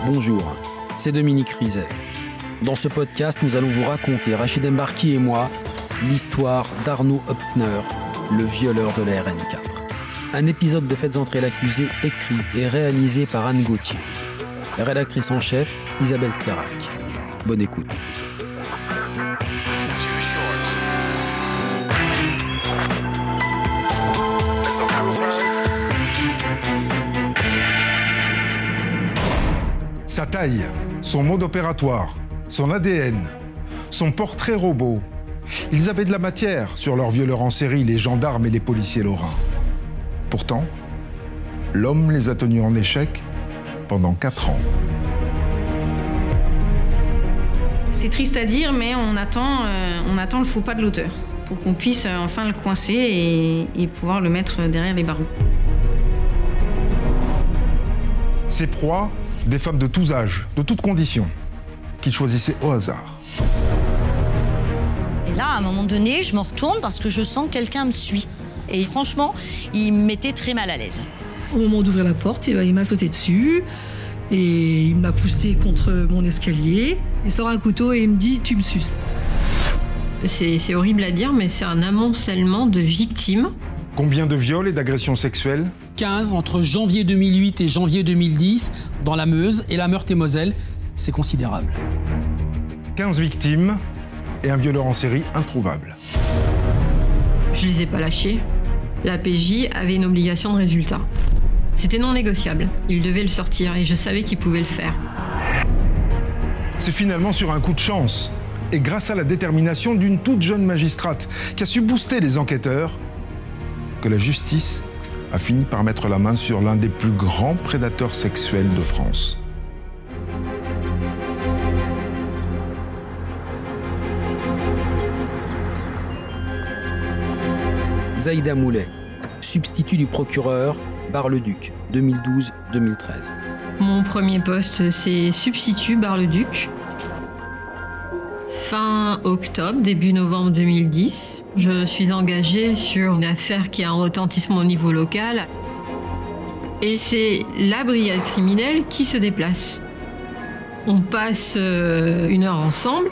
Bonjour, c'est Dominique Rizet. Dans ce podcast, nous allons vous raconter, Rachid Embarki et moi, l'histoire d'Arnaud Höpfner, le violeur de la RN4. Un épisode de Faites entrer l'accusé écrit et réalisé par Anne Gauthier. La rédactrice en chef, Isabelle Clairac. Bonne écoute. Sa taille, son mode opératoire, son ADN, son portrait robot. Ils avaient de la matière sur leurs violeurs en série, les gendarmes et les policiers lorrains. Pourtant, l'homme les a tenus en échec pendant 4 ans. C'est triste à dire, mais on attend le faux pas de l'auteur pour qu'on puisse enfin le coincer et pouvoir le mettre derrière les barreaux. Ses proies, des femmes de tous âges, de toutes conditions, qu'il choisissait au hasard. Et là, à un moment donné, je me retourne parce que je sens que quelqu'un me suit. Et franchement, il me mettait très mal à l'aise. Au moment d'ouvrir la porte, il m'a sauté dessus et il m'a poussé contre mon escalier. Il sort un couteau et il me dit « tu me suces ». C'est horrible à dire, mais c'est un amoncellement de victimes. Combien de viols et d'agressions sexuelles ? 15 entre janvier 2008 et janvier 2010 dans la Meuse et la Meurthe-et-Moselle, c'est considérable. 15 victimes et un violeur en série introuvable. Je les ai pas lâchés. La PJ avait une obligation de résultat. C'était non négociable. Il devait le sortir et je savais qu'il pouvait le faire. C'est finalement sur un coup de chance et grâce à la détermination d'une toute jeune magistrate qui a su booster les enquêteurs que la justice a fini par mettre la main sur l'un des plus grands prédateurs sexuels de France. Zaïda Moulet, substitut du procureur, Bar-le-Duc, 2012-2013. Mon premier poste, c'est substitut Bar-le-Duc. Fin octobre, début novembre 2010. Je suis engagée sur une affaire qui a un retentissement au niveau local. Et c'est la brigade criminelle qui se déplace. On passe 1 heure ensemble.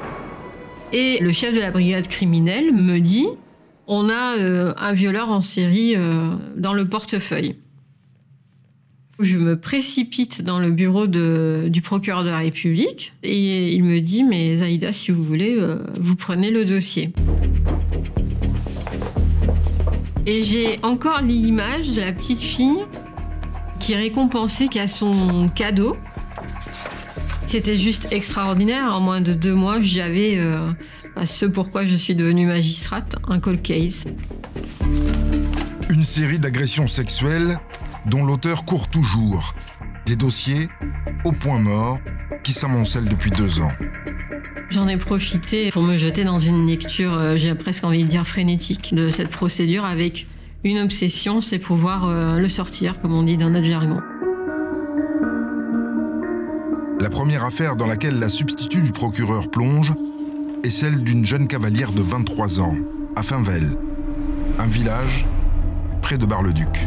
Et le chef de la brigade criminelle me dit « On a un violeur en série dans le portefeuille ». Je me précipite dans le bureau du procureur de la République et il me dit « Mais Zaïda, si vous voulez, vous prenez le dossier ». Et j'ai encore l'image de la petite fille qui est récompensée, qui a son cadeau. C'était juste extraordinaire. En moins de 2 mois, j'avais ce pourquoi je suis devenue magistrate, un cold case. Une série d'agressions sexuelles dont l'auteur court toujours. Des dossiers au point mort qui s'amoncellent depuis 2 ans. J'en ai profité pour me jeter dans une lecture, j'ai presque envie de dire frénétique, de cette procédure avec une obsession, c'est pouvoir le sortir, comme on dit dans notre jargon. La première affaire dans laquelle la substitut du procureur plonge est celle d'une jeune cavalière de 23 ans, à Finvel, un village près de Bar-le-Duc.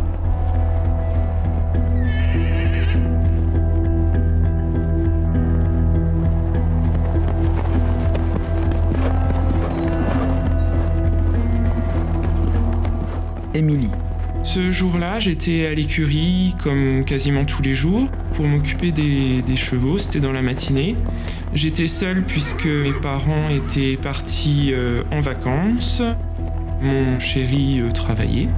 Émilie. Ce jour-là, j'étais à l'écurie, comme quasiment tous les jours, pour m'occuper des chevaux. C'était dans la matinée. J'étais seule puisque mes parents étaient partis en vacances. Mon chéri travaillait.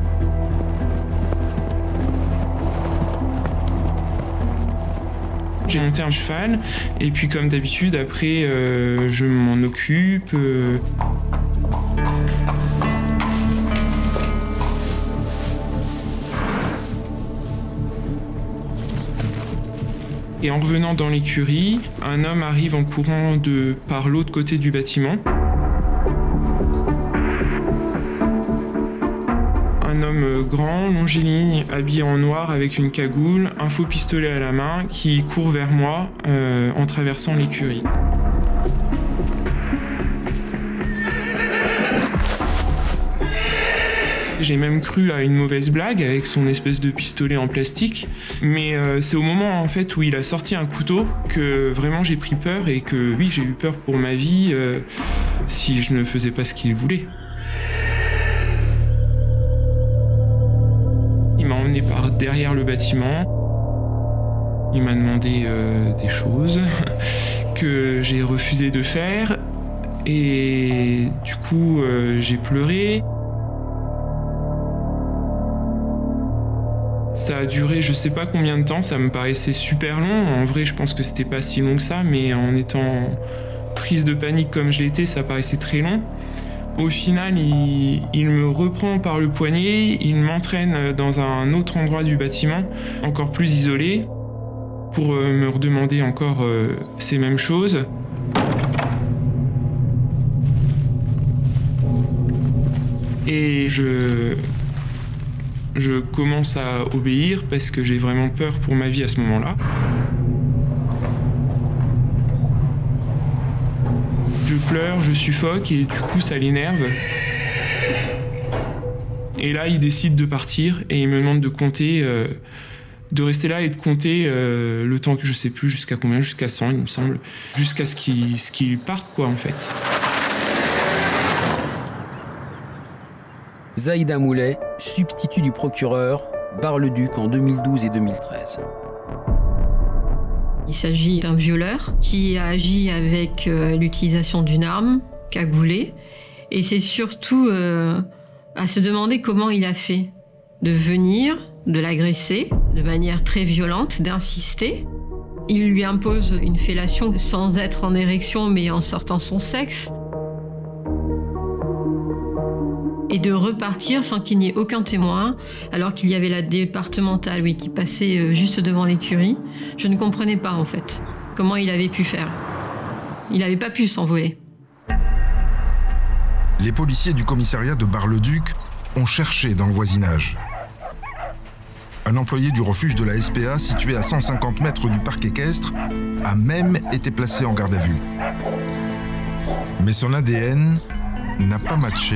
J'ai monté un cheval et puis comme d'habitude, après, je m'en occupe. Et en revenant dans l'écurie, un homme arrive en courant par l'autre côté du bâtiment. Un homme grand, longiligne, habillé en noir avec une cagoule, un faux pistolet à la main, qui court vers moi en traversant l'écurie. J'ai même cru à une mauvaise blague avec son espèce de pistolet en plastique. Mais c'est au moment en fait où il a sorti un couteau que vraiment j'ai pris peur et que oui, j'ai eu peur pour ma vie si je ne faisais pas ce qu'il voulait. Il m'a emmené par derrière le bâtiment. Il m'a demandé des choses que j'ai refusé de faire. Et du coup, j'ai pleuré. Ça a duré je sais pas combien de temps, ça me paraissait super long. En vrai, je pense que c'était pas si long que ça, mais en étant prise de panique comme je l'étais, ça paraissait très long. Au final, il me reprend par le poignet, il m'entraîne dans un autre endroit du bâtiment, encore plus isolé, pour me redemander encore ces mêmes choses. Et je commence à obéir parce que j'ai vraiment peur pour ma vie à ce moment-là. Je pleure, je suffoque et du coup ça l'énerve. Et là il décide de partir et il me demande de compter, de rester là et de compter le temps que je sais plus jusqu'à combien, jusqu'à 100 il me semble, jusqu'à ce qu'il parte quoi en fait. Zaïda Moulet, substitut du procureur, Bar-le-Duc en 2012 et 2013. Il s'agit d'un violeur qui a agi avec l'utilisation d'une arme cagoulée. Et c'est surtout à se demander comment il a fait de venir, de l'agresser de manière très violente, d'insister. Il lui impose une fellation sans être en érection mais en sortant son sexe. Et de repartir sans qu'il n'y ait aucun témoin, alors qu'il y avait la départementale qui passait juste devant l'écurie. Je ne comprenais pas en fait comment il avait pu faire. Il n'avait pas pu s'envoler. Les policiers du commissariat de Bar-le-Duc ont cherché dans le voisinage. Un employé du refuge de la SPA, situé à 150 mètres du parc équestre, a même été placé en garde à vue. Mais son ADN n'a pas matché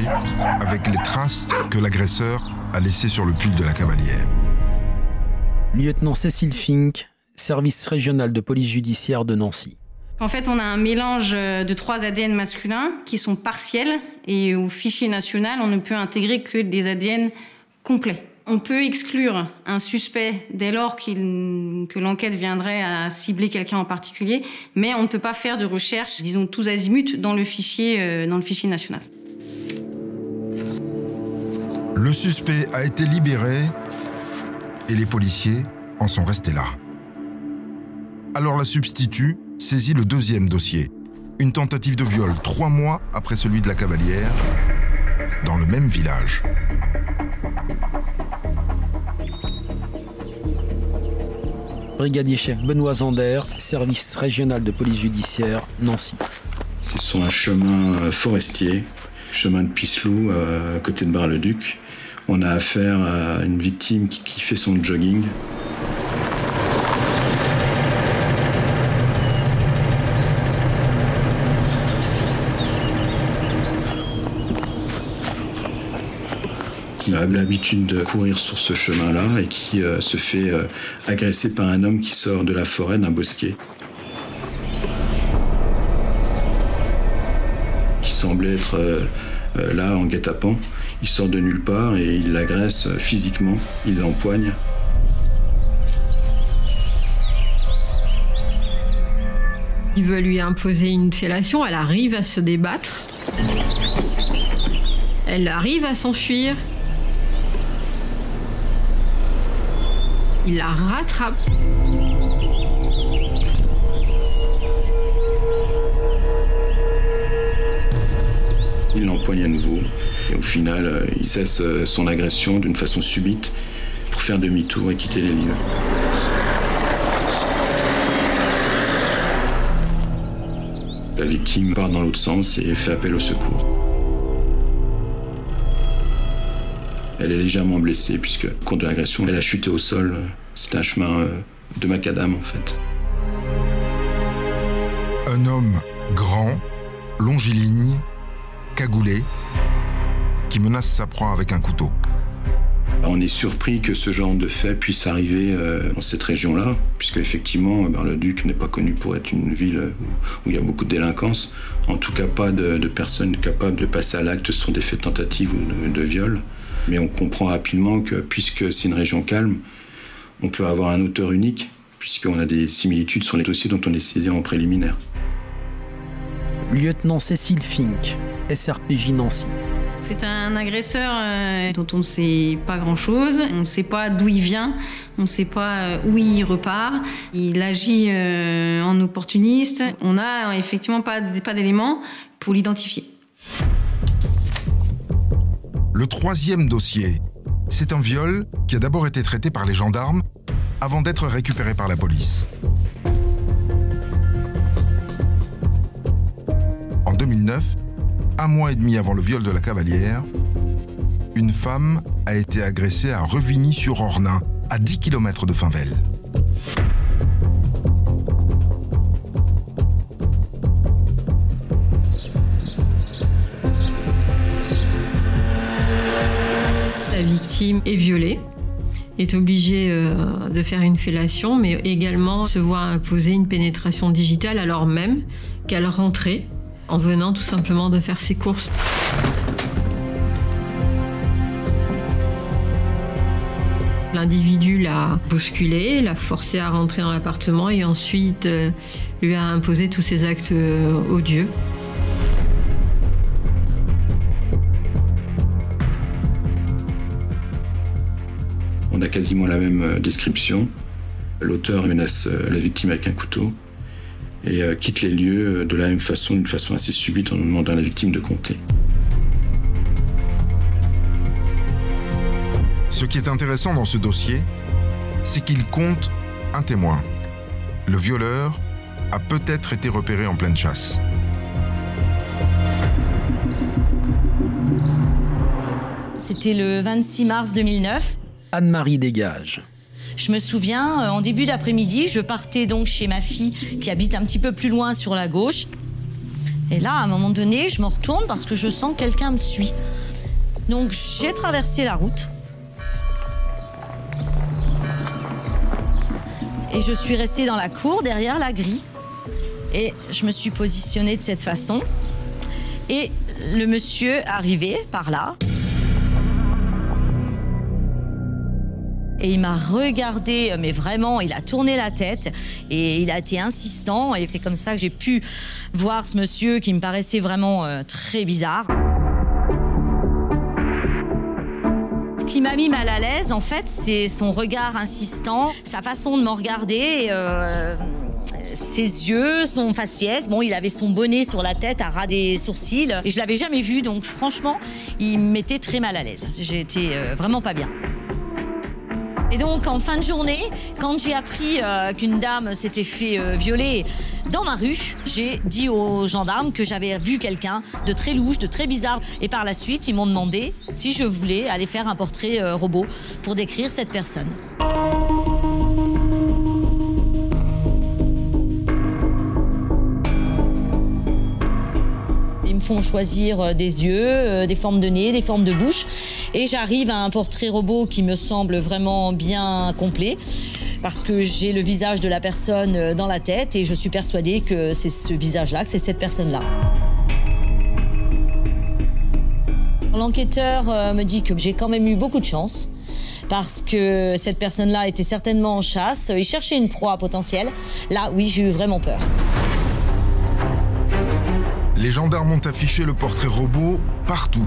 avec les traces que l'agresseur a laissées sur le pull de la cavalière. Lieutenant Cécile Fink, service régional de police judiciaire de Nancy. En fait, on a un mélange de 3 ADN masculins qui sont partiels et au fichier national, on ne peut intégrer que des ADN complets. On peut exclure un suspect dès lors que l'enquête viendrait à cibler quelqu'un en particulier, mais on ne peut pas faire de recherche, disons, tous azimuts dans le fichier national. Le suspect a été libéré et les policiers en sont restés là. Alors la substitut saisit le deuxième dossier, une tentative de viol 3 mois après celui de la cavalière, dans le même village. Brigadier chef Benoît Zander, service régional de police judiciaire, Nancy. C'est sur un chemin forestier, chemin de Pisselou, à côté de Bar-le-Duc. On a affaire à une victime qui fait son jogging. Qui a l'habitude de courir sur ce chemin-là et qui se fait agresser par un homme qui sort de la forêt d'un bosquet. Qui semblait être là en guet-apens. Il sort de nulle part et il l'agresse physiquement, il l'empoigne. Il veut lui imposer une fellation, elle arrive à se débattre. Elle arrive à s'enfuir. Il la rattrape. Il l'empoigne à nouveau. Et au final, il cesse son agression d'une façon subite pour faire demi-tour et quitter les lieux. La victime part dans l'autre sens et fait appel au secours. Elle est légèrement blessée puisque, au cours de l'agression, elle a chuté au sol. C'est un chemin de macadam en fait. Un homme grand, longiligne, cagoulé, qui menace sa proie avec un couteau. On est surpris que ce genre de fait puisse arriver dans cette région-là, puisque effectivement, Bar-le-Duc n'est pas connu pour être une ville où il y a beaucoup de délinquance. En tout cas, pas de personnes capables de passer à l'acte sur des faits de tentative ou de viol. Mais on comprend rapidement que, puisque c'est une région calme, on peut avoir un auteur unique, puisqu'on a des similitudes sur les dossiers dont on est saisi en préliminaire. Lieutenant Cécile Fink, SRPJ Nancy. C'est un agresseur dont on ne sait pas grand-chose. On ne sait pas d'où il vient, on ne sait pas où il repart. Il agit en opportuniste. On n'a effectivement pas d'éléments pour l'identifier. Le troisième dossier, c'est un viol qui a d'abord été traité par les gendarmes avant d'être récupéré par la police. En 2009, 1 mois et demi avant le viol de la Cavalière, une femme a été agressée à Revigny-sur-Ornain, à 10 km de Finvel. La victime est violée, est obligée de faire une fellation, mais également se voit imposer une pénétration digitale alors même qu'elle rentrait en venant tout simplement de faire ses courses. L'individu l'a bousculé, l'a forcé à rentrer dans l'appartement et ensuite lui a imposé tous ses actes odieux. On a quasiment la même description. L'auteur menace la victime avec un couteau et quitte les lieux de la même façon, d'une façon assez subite, en demandant à la victime de compter. Ce qui est intéressant dans ce dossier, c'est qu'il compte un témoin. Le violeur a peut-être été repéré en pleine chasse. C'était le 26 mars 2009. Anne-Marie Dégage. Je me souviens, en début d'après-midi, je partais donc chez ma fille qui habite un petit peu plus loin sur la gauche. Et là, à un moment donné, je me retourne parce que je sens que quelqu'un me suit. Donc j'ai traversé la route. Et je suis restée dans la cour, derrière la grille. Et je me suis positionnée de cette façon. Et le monsieur arrivait par là. Et il m'a regardé, mais vraiment, il a tourné la tête et il a été insistant. Et c'est comme ça que j'ai pu voir ce monsieur qui me paraissait vraiment très bizarre. Ce qui m'a mis mal à l'aise, en fait, c'est son regard insistant, sa façon de me regarder, ses yeux, son faciès. Bon, il avait son bonnet sur la tête à ras des sourcils et je l'avais jamais vu, donc franchement, il me mettait très mal à l'aise. J'étais vraiment pas bien. Et donc, en fin de journée, quand j'ai appris qu'une dame s'était fait violer dans ma rue, j'ai dit aux gendarmes que j'avais vu quelqu'un de très louche, de très bizarre. Et par la suite, ils m'ont demandé si je voulais aller faire un portrait robot pour décrire cette personne. Ils me font choisir des yeux, des formes de nez, des formes de bouche. Et j'arrive à un portrait robot qui me semble vraiment bien complet parce que j'ai le visage de la personne dans la tête et je suis persuadée que c'est ce visage-là, que c'est cette personne-là. L'enquêteur me dit que j'ai quand même eu beaucoup de chance parce que cette personne-là était certainement en chasse. Il cherchait une proie potentielle. Là, oui, j'ai eu vraiment peur. Les gendarmes ont affiché le portrait robot partout.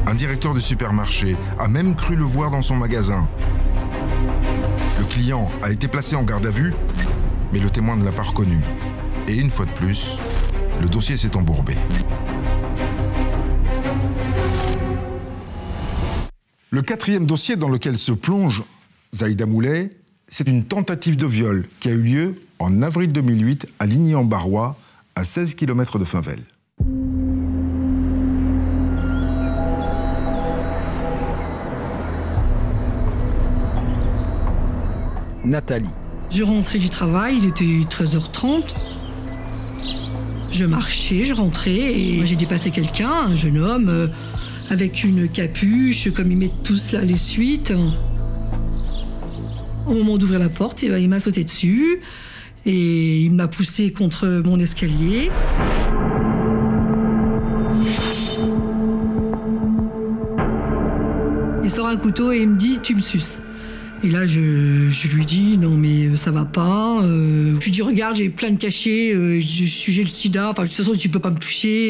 Un directeur de supermarché a même cru le voir dans son magasin. Le client a été placé en garde à vue, mais le témoin ne l'a pas reconnu. Et une fois de plus, le dossier s'est embourbé. Le quatrième dossier dans lequel se plonge Zaïda Moulay, c'est une tentative de viol qui a eu lieu en avril 2008 à Ligny-en-Barrois, à 16 km de Finvel. Nathalie. Je rentrais du travail, il était 13h30. Je marchais, je rentrais et j'ai dépassé quelqu'un, un jeune homme, avec une capuche, comme ils mettent tous là les suites. Au moment d'ouvrir la porte, il m'a sauté dessus et il m'a poussé contre mon escalier. Il sort un couteau et il me dit « tu me suces ». Et là, je lui dis « non mais ça va pas ». Je lui dis « regarde, j'ai plein de cachets, j'ai le sida, enfin, de toute façon tu peux pas me toucher ».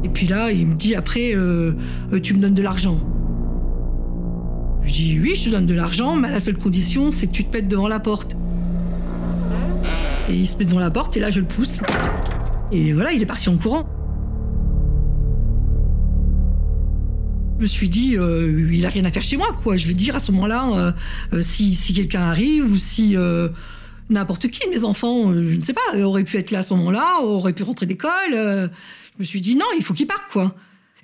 Et puis là, il me dit après « tu me donnes de l'argent ». Je lui dis « oui, je te donne de l'argent, mais à la seule condition, c'est que tu te mettes devant la porte ». Et il se met devant la porte et là, je le pousse. Et voilà, il est parti en courant. Je me suis dit, il a rien à faire chez moi, quoi. Je vais dire à ce moment-là, si quelqu'un arrive ou si n'importe qui de mes enfants, je ne sais pas, aurait pu être là à ce moment-là, aurait pu rentrer d'école. Je me suis dit non, il faut qu'il parte, quoi.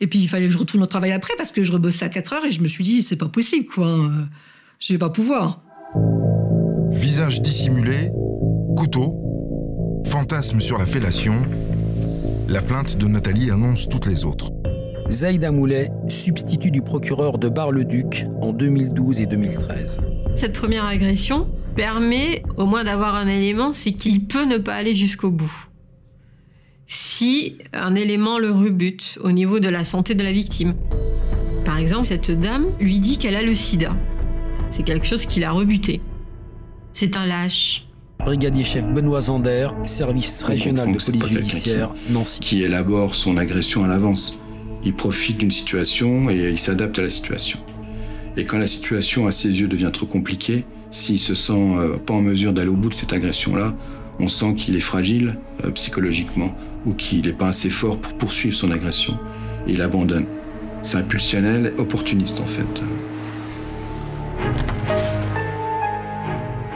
Et puis il fallait que je retourne au travail après parce que je rebossais à 4 heures et je me suis dit c'est pas possible, quoi. Je vais pas pouvoir. Visage dissimulé, couteau, fantasme sur la fellation. La plainte de Nathalie annonce toutes les autres. Zaïda Moulet, substitut du procureur de Bar-le-Duc en 2012 et 2013. Cette première agression permet au moins d'avoir un élément, c'est qu'il peut ne pas aller jusqu'au bout. Si un élément le rebute au niveau de la santé de la victime. Par exemple, cette dame lui dit qu'elle a le sida. C'est quelque chose qui l'a rebuté. C'est un lâche. Brigadier chef Benoît Zander, service régional de police judiciaire, Nancy. Qui élabore son agression à l'avance. Il profite d'une situation et il s'adapte à la situation. Et quand la situation, à ses yeux, devient trop compliquée, s'il se sent pas en mesure d'aller au bout de cette agression-là, on sent qu'il est fragile psychologiquement ou qu'il n'est pas assez fort pour poursuivre son agression. Et il abandonne. C'est un pulsionnel opportuniste, en fait.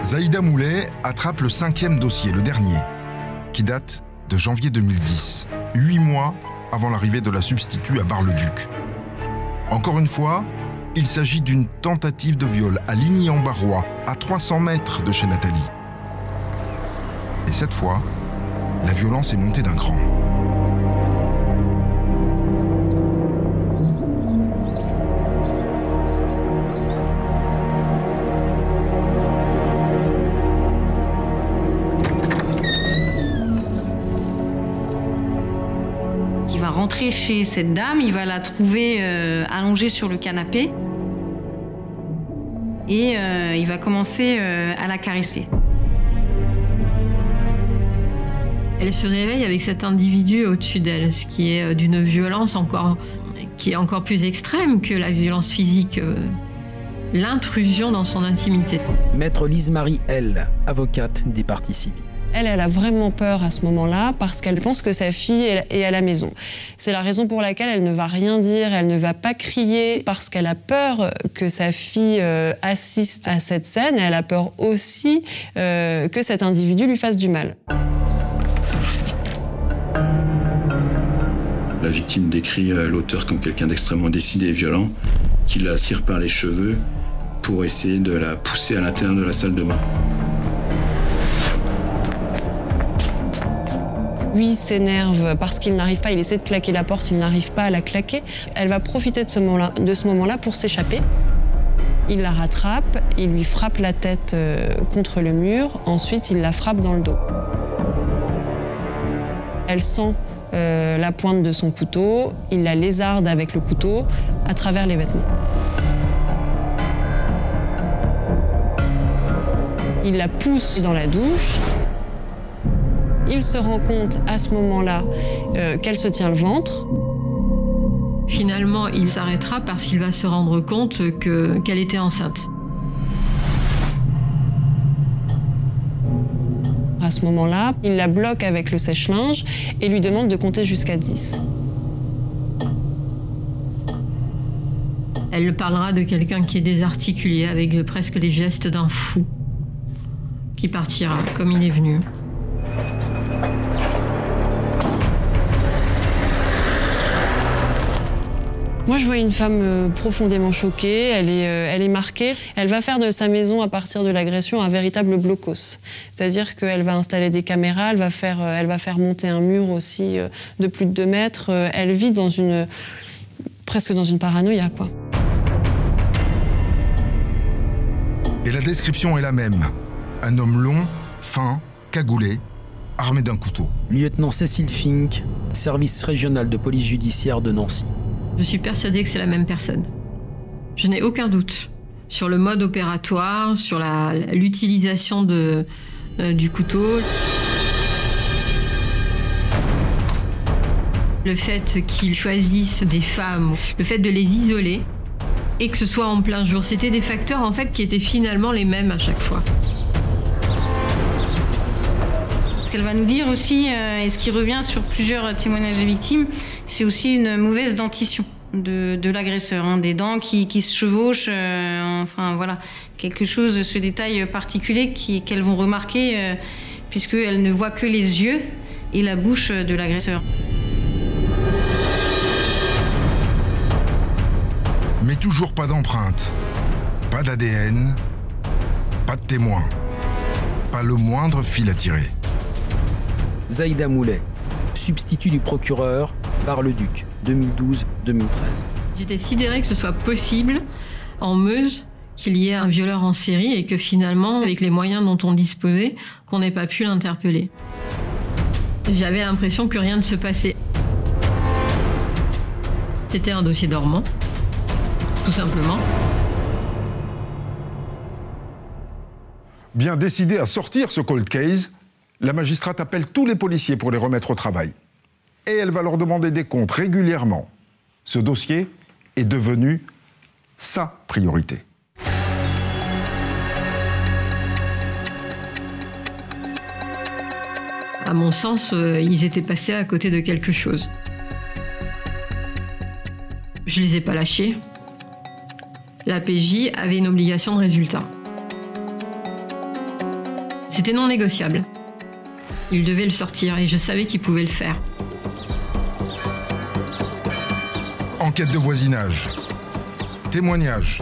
Zaïda Moulet attrape le 5e dossier, le dernier, qui date de janvier 2010, 8 mois avant l'arrivée de la substitut à Bar-le-Duc. Encore une fois, il s'agit d'une tentative de viol à Ligny-en-Barrois, à 300 mètres de chez Nathalie. Et cette fois, la violence est montée d'un cran. Il va rentrer chez cette dame, il va la trouver allongée sur le canapé et il va commencer à la caresser. Elle se réveille avec cet individu au-dessus d'elle, ce qui est d'une violence qui est encore plus extrême que la violence physique, l'intrusion dans son intimité. Maître Lise-Marie L, avocate des parties civiles. Elle a vraiment peur à ce moment-là parce qu'elle pense que sa fille est à la maison. C'est la raison pour laquelle elle ne va rien dire, elle ne va pas crier parce qu'elle a peur que sa fille assiste à cette scène. Elle a peur aussi que cet individu lui fasse du mal. La victime décrit l'auteur comme quelqu'un d'extrêmement décidé et violent, qui la tire par les cheveux pour essayer de la pousser à l'intérieur de la salle de bain. Lui s'énerve parce qu'il n'arrive pas, il essaie de claquer la porte, il n'arrive pas à la claquer. Elle va profiter de ce moment-là pour s'échapper. Il la rattrape, il lui frappe la tête contre le mur, ensuite il la frappe dans le dos. Elle sent la pointe de son couteau, il la lézarde avec le couteau à travers les vêtements. Il la pousse dans la douche. Il se rend compte à ce moment-là qu'elle se tient le ventre. Finalement, il s'arrêtera parce qu'il va se rendre compte qu'elle était enceinte. À ce moment-là, il la bloque avec le sèche-linge et lui demande de compter jusqu'à 10. Elle parlera de quelqu'un qui est désarticulé, avec presque les gestes d'un fou, qui partira comme il est venu. Moi, je vois une femme profondément choquée, elle est marquée. Elle va faire de sa maison, à partir de l'agression, un véritable blocos. C'est-à-dire qu'elle va installer des caméras, elle va faire monter un mur aussi de plus de 2 mètres. Elle vit presque dans une paranoïa, quoi. Et la description est la même. Un homme long, fin, cagoulé, armé d'un couteau. Lieutenant Cécile Fink, service régional de police judiciaire de Nancy. Je suis persuadée que c'est la même personne. Je n'ai aucun doute sur le mode opératoire, sur l'utilisation du couteau. Le fait qu'ils choisissent des femmes, le fait de les isoler et que ce soit en plein jour, c'était des facteurs en fait qui étaient finalement les mêmes à chaque fois. Ce qu'elle va nous dire aussi, et ce qui revient sur plusieurs témoignages des victimes, c'est aussi une mauvaise dentition de l'agresseur, hein, des dents qui se chevauchent, enfin voilà, quelque chose de ce détail particulier qu'elles vont remarquer, puisqu'elles ne voient que les yeux et la bouche de l'agresseur. Mais toujours pas d'empreinte, pas d'ADN, pas de témoin, pas le moindre fil à tirer. Zaïda Moulet, substitut du procureur, Bar-le-Duc, 2012-2013. J'étais sidérée que ce soit possible en Meuse qu'il y ait un violeur en série et que finalement, avec les moyens dont on disposait, qu'on n'ait pas pu l'interpeller. J'avais l'impression que rien ne se passait. C'était un dossier dormant, tout simplement. Bien décidée à sortir ce cold case, la magistrate appelle tous les policiers pour les remettre au travail. Et elle va leur demander des comptes régulièrement. Ce dossier est devenu sa priorité. À mon sens, ils étaient passés à côté de quelque chose. Je les ai pas lâchés. La PJ avait une obligation de résultat. C'était non négociable. Il devait le sortir et je savais qu'il pouvait le faire. Enquête de voisinage, témoignages,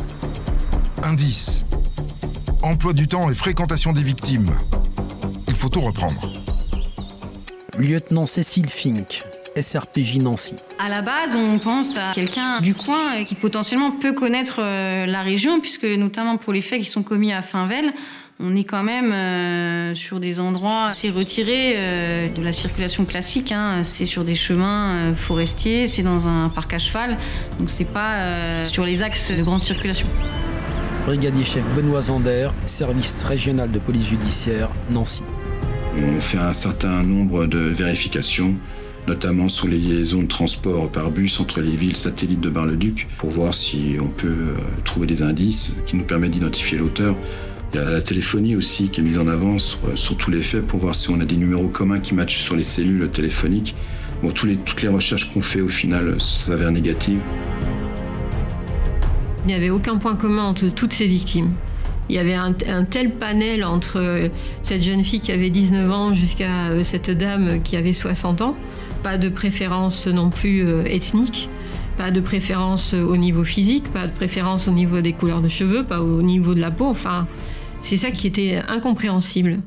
indices, emploi du temps et fréquentation des victimes. Il faut tout reprendre. Lieutenant Cécile Fink, SRPJ Nancy. À la base, on pense à quelqu'un du coin qui potentiellement peut connaître la région, puisque notamment pour les faits qui sont commis à Finvel, on est quand même sur des endroits assez retirés de la circulation classique, hein. C'est sur des chemins forestiers, c'est dans un parc à cheval, donc c'est pas sur les axes de grande circulation. Brigadier chef Benoît Zander, service régional de police judiciaire, Nancy. On fait un certain nombre de vérifications, notamment sur les liaisons de transport par bus entre les villes satellites de Bar-le-Duc, pour voir si on peut trouver des indices qui nous permettent d'identifier l'auteur. Il y a la téléphonie aussi qui est mise en avant sur tous les faits pour voir si on a des numéros communs qui matchent sur les cellules téléphoniques. Bon, toutes les recherches qu'on fait au final s'avèrent négatives. Il n'y avait aucun point commun entre toutes ces victimes. Il y avait un tel panel entre cette jeune fille qui avait 19 ans jusqu'à cette dame qui avait 60 ans. Pas de préférence non plus ethnique, pas de préférence au niveau physique, pas de préférence au niveau des couleurs de cheveux, pas au niveau de la peau. Enfin, c'est ça qui était incompréhensible.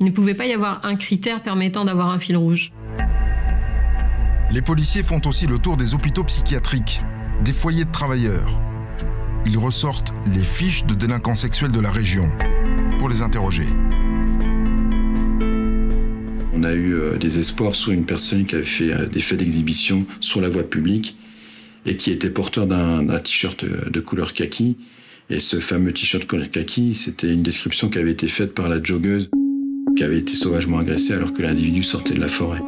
Il ne pouvait pas y avoir un critère permettant d'avoir un fil rouge. Les policiers font aussi le tour des hôpitaux psychiatriques, des foyers de travailleurs. Ils ressortent les fiches de délinquants sexuels de la région pour les interroger. On a eu des espoirs sur une personne qui avait fait des faits d'exhibition sur la voie publique et qui était porteur d'un t-shirt de couleur kaki. Et ce fameux t-shirt couleur kaki, c'était une description qui avait été faite par la joggeuse qui avait été sauvagement agressée alors que l'individu sortait de la forêt.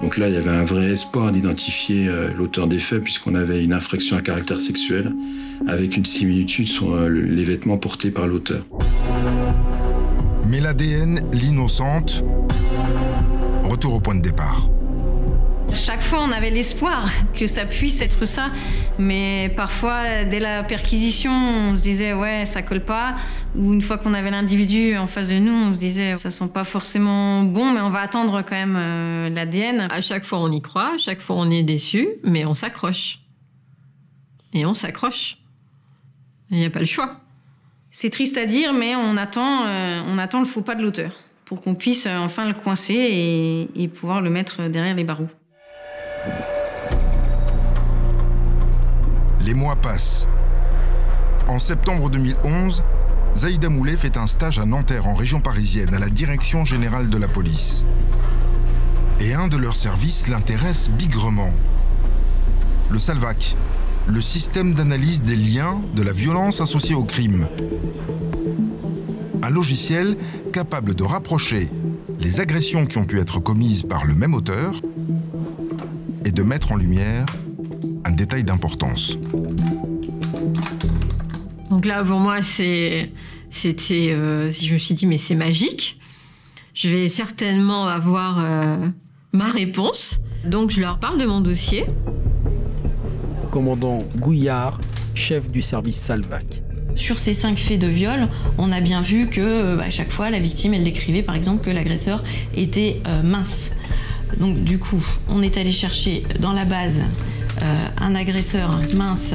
Donc là, il y avait un vrai espoir d'identifier l'auteur des faits puisqu'on avait une infraction à caractère sexuel avec une similitude sur les vêtements portés par l'auteur. Mais l'ADN, l'innocente, retour au point de départ. Chaque fois, on avait l'espoir que ça puisse être ça, mais parfois, dès la perquisition, on se disait « ouais, ça colle pas », ou une fois qu'on avait l'individu en face de nous, on se disait « ça sent pas forcément bon, mais on va attendre quand même l'ADN ». À chaque fois, on y croit, à chaque fois, on est déçu, mais on s'accroche. et on s'accroche. Il n'y a pas le choix. C'est triste à dire, mais on attend le faux pas de l'auteur pour qu'on puisse enfin le coincer et pouvoir le mettre derrière les barreaux. Les mois passent. En septembre 2011, Zaïda Moulet fait un stage à Nanterre, en région parisienne, à la Direction générale de la police. Et un de leurs services l'intéresse bigrement. Le Salvac, le système d'analyse des liens de la violence associée au crime. Un logiciel capable de rapprocher les agressions qui ont pu être commises par le même auteur et de mettre en lumière un détail d'importance. Donc là, pour moi, je me suis dit, mais c'est magique. Je vais certainement avoir ma réponse. Donc, je leur parle de mon dossier. Commandant Gouillard, chef du service Salvac. Sur ces 5 faits de viol, on a bien vu que à chaque fois, la victime, elle décrivait par exemple que l'agresseur était mince. Donc du coup, on est allé chercher dans la base un agresseur mince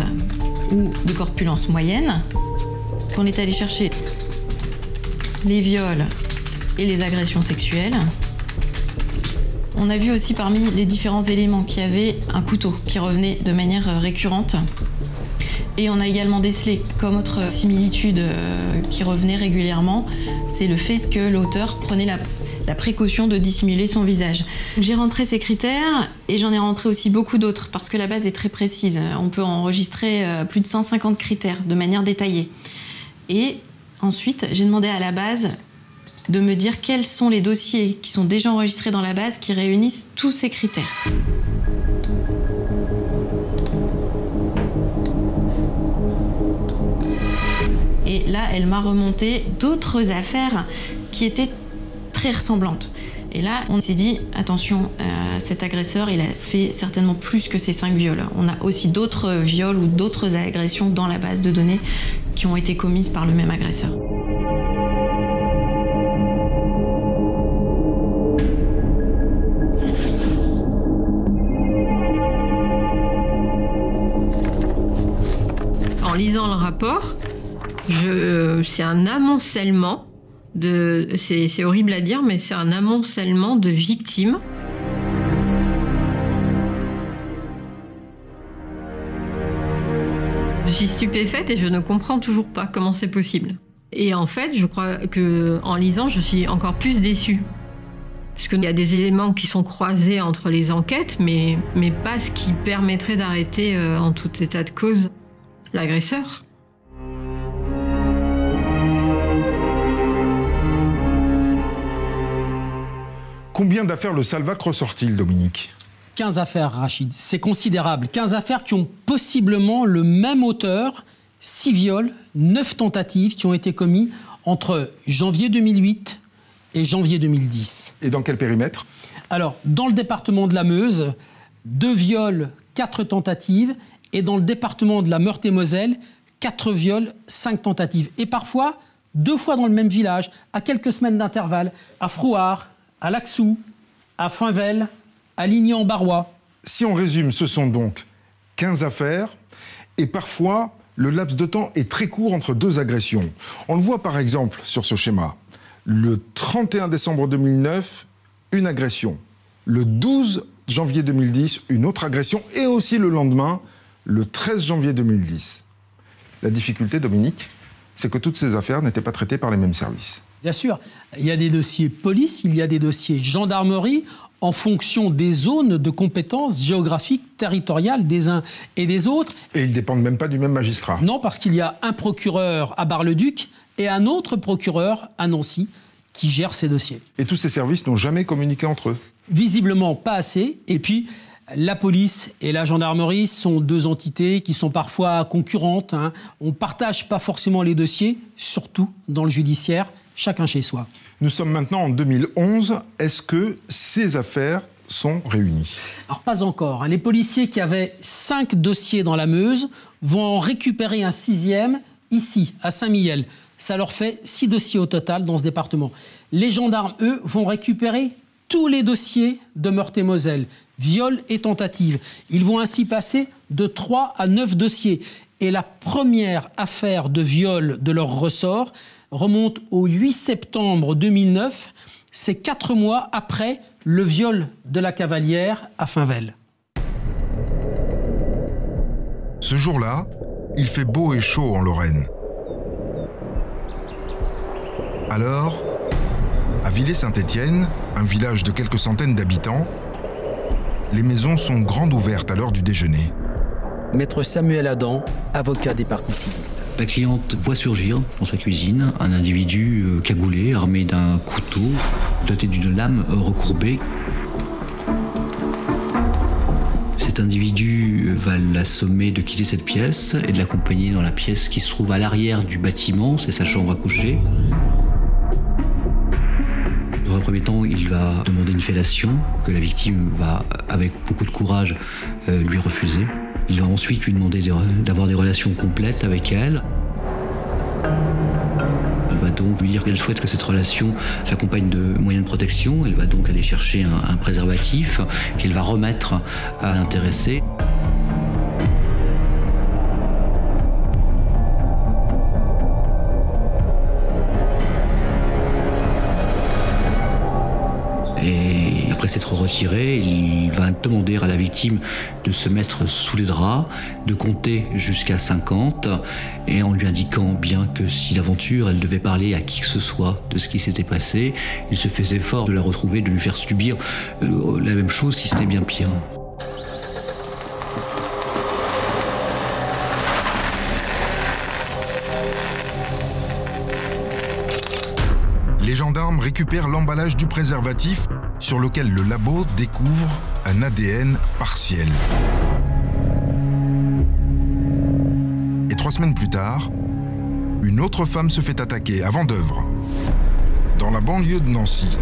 ou de corpulence moyenne. On est allé chercher les viols et les agressions sexuelles. On a vu aussi parmi les différents éléments qu'il y avait un couteau qui revenait de manière récurrente. Et on a également décelé comme autre similitude qui revenait régulièrement, c'est le fait que l'auteur prenait la précaution de dissimuler son visage. J'ai rentré ces critères et j'en ai rentré aussi beaucoup d'autres parce que la base est très précise. On peut enregistrer plus de 150 critères de manière détaillée. Et ensuite, j'ai demandé à la base de me dire quels sont les dossiers qui sont déjà enregistrés dans la base qui réunissent tous ces critères. Et là, elle m'a remonté d'autres affaires qui étaient très ressemblantes. Et là, on s'est dit, attention, cet agresseur, il a fait certainement plus que ces 5 viols. On a aussi d'autres viols ou d'autres agressions dans la base de données qui ont été commises par le même agresseur. En lisant le rapport, c'est un amoncellement c'est horrible à dire, mais c'est un amoncellement de victimes. Je suis stupéfaite et je ne comprends toujours pas comment c'est possible. Et en fait, je crois qu'en lisant, je suis encore plus déçue. Parce qu'il y a des éléments qui sont croisés entre les enquêtes, mais pas ce qui permettrait d'arrêter, en tout état de cause, l'agresseur. Combien d'affaires le Salvac ressort-il, Dominique ? 15 affaires, Rachid. C'est considérable. 15 affaires qui ont possiblement le même auteur, 6 viols, 9 tentatives qui ont été commis entre janvier 2008 et janvier 2010. Et dans quel périmètre ? Alors, dans le département de la Meuse, 2 viols, 4 tentatives. Et dans le département de la Meurthe-et-Moselle, 4 viols, 5 tentatives. Et parfois, 2 fois dans le même village, à quelques semaines d'intervalle, à Frouard, à Laxou, à Finvel, à Ligny-en-Barrois. Si on résume, ce sont donc 15 affaires, et parfois, le laps de temps est très court entre 2 agressions. On le voit par exemple sur ce schéma. Le 31 décembre 2009, une agression. Le 12 janvier 2010, une autre agression, et aussi le lendemain, le 13 janvier 2010. La difficulté, Dominique, c'est que toutes ces affaires n'étaient pas traitées par les mêmes services. Bien sûr, il y a des dossiers police, il y a des dossiers gendarmerie, en fonction des zones de compétences géographiques, territoriales des uns et des autres. Et ils ne dépendent même pas du même magistrat. Non, parce qu'il y a un procureur à Bar-le-Duc et un autre procureur à Nancy qui gère ces dossiers. Et tous ces services n'ont jamais communiqué entre eux ? Visiblement pas assez. Et puis, la police et la gendarmerie sont 2 entités qui sont parfois concurrentes. On ne partage pas forcément les dossiers, surtout dans le judiciaire, chacun chez soi. Nous sommes maintenant en 2011. Est-ce que ces affaires sont réunies ? Alors, pas encore. Les policiers qui avaient 5 dossiers dans la Meuse vont en récupérer un 6e ici, à Saint-Mihiel. Ça leur fait 6 dossiers au total dans ce département. Les gendarmes, eux, vont récupérer tous les dossiers de Meurthe-et-Moselle. viol et tentative. Ils vont ainsi passer de 3 à 9 dossiers. Et la première affaire de viol de leur ressort remonte au 8 septembre 2009. C'est 4 mois après le viol de la cavalière à Finvel. Ce jour-là, il fait beau et chaud en Lorraine. Alors, à Villers-Saint-Étienne, un village de quelques centaines d'habitants, les maisons sont grandes ouvertes à l'heure du déjeuner. Maître Samuel Adam, avocat des parties civiles. La cliente voit surgir dans sa cuisine un individu cagoulé, armé d'un couteau, doté d'une lame recourbée. Cet individu va l'assommer de quitter cette pièce et de l'accompagner dans la pièce qui se trouve à l'arrière du bâtiment, c'est sa chambre à coucher. Dans un premier temps, il va demander une fellation que la victime va, avec beaucoup de courage, lui refuser. Il va ensuite lui demander d'avoir des relations complètes avec elle. Elle va donc lui dire qu'elle souhaite que cette relation s'accompagne de moyens de protection. Elle va donc aller chercher un préservatif qu'elle va remettre à l'intéressé. Et après s'être retiré, il va demander à la victime de se mettre sous les draps, de compter jusqu'à 50, et en lui indiquant bien que si d'aventure elle devait parler à qui que ce soit de ce qui s'était passé, il se faisait fort de la retrouver, de lui faire subir la même chose si c'était bien pire. Les gendarmes récupèrent l'emballage du préservatif sur lequel le labo découvre un ADN partiel. Et 3 semaines plus tard, une autre femme se fait attaquer à Vendeuvre, dans la banlieue de Nancy.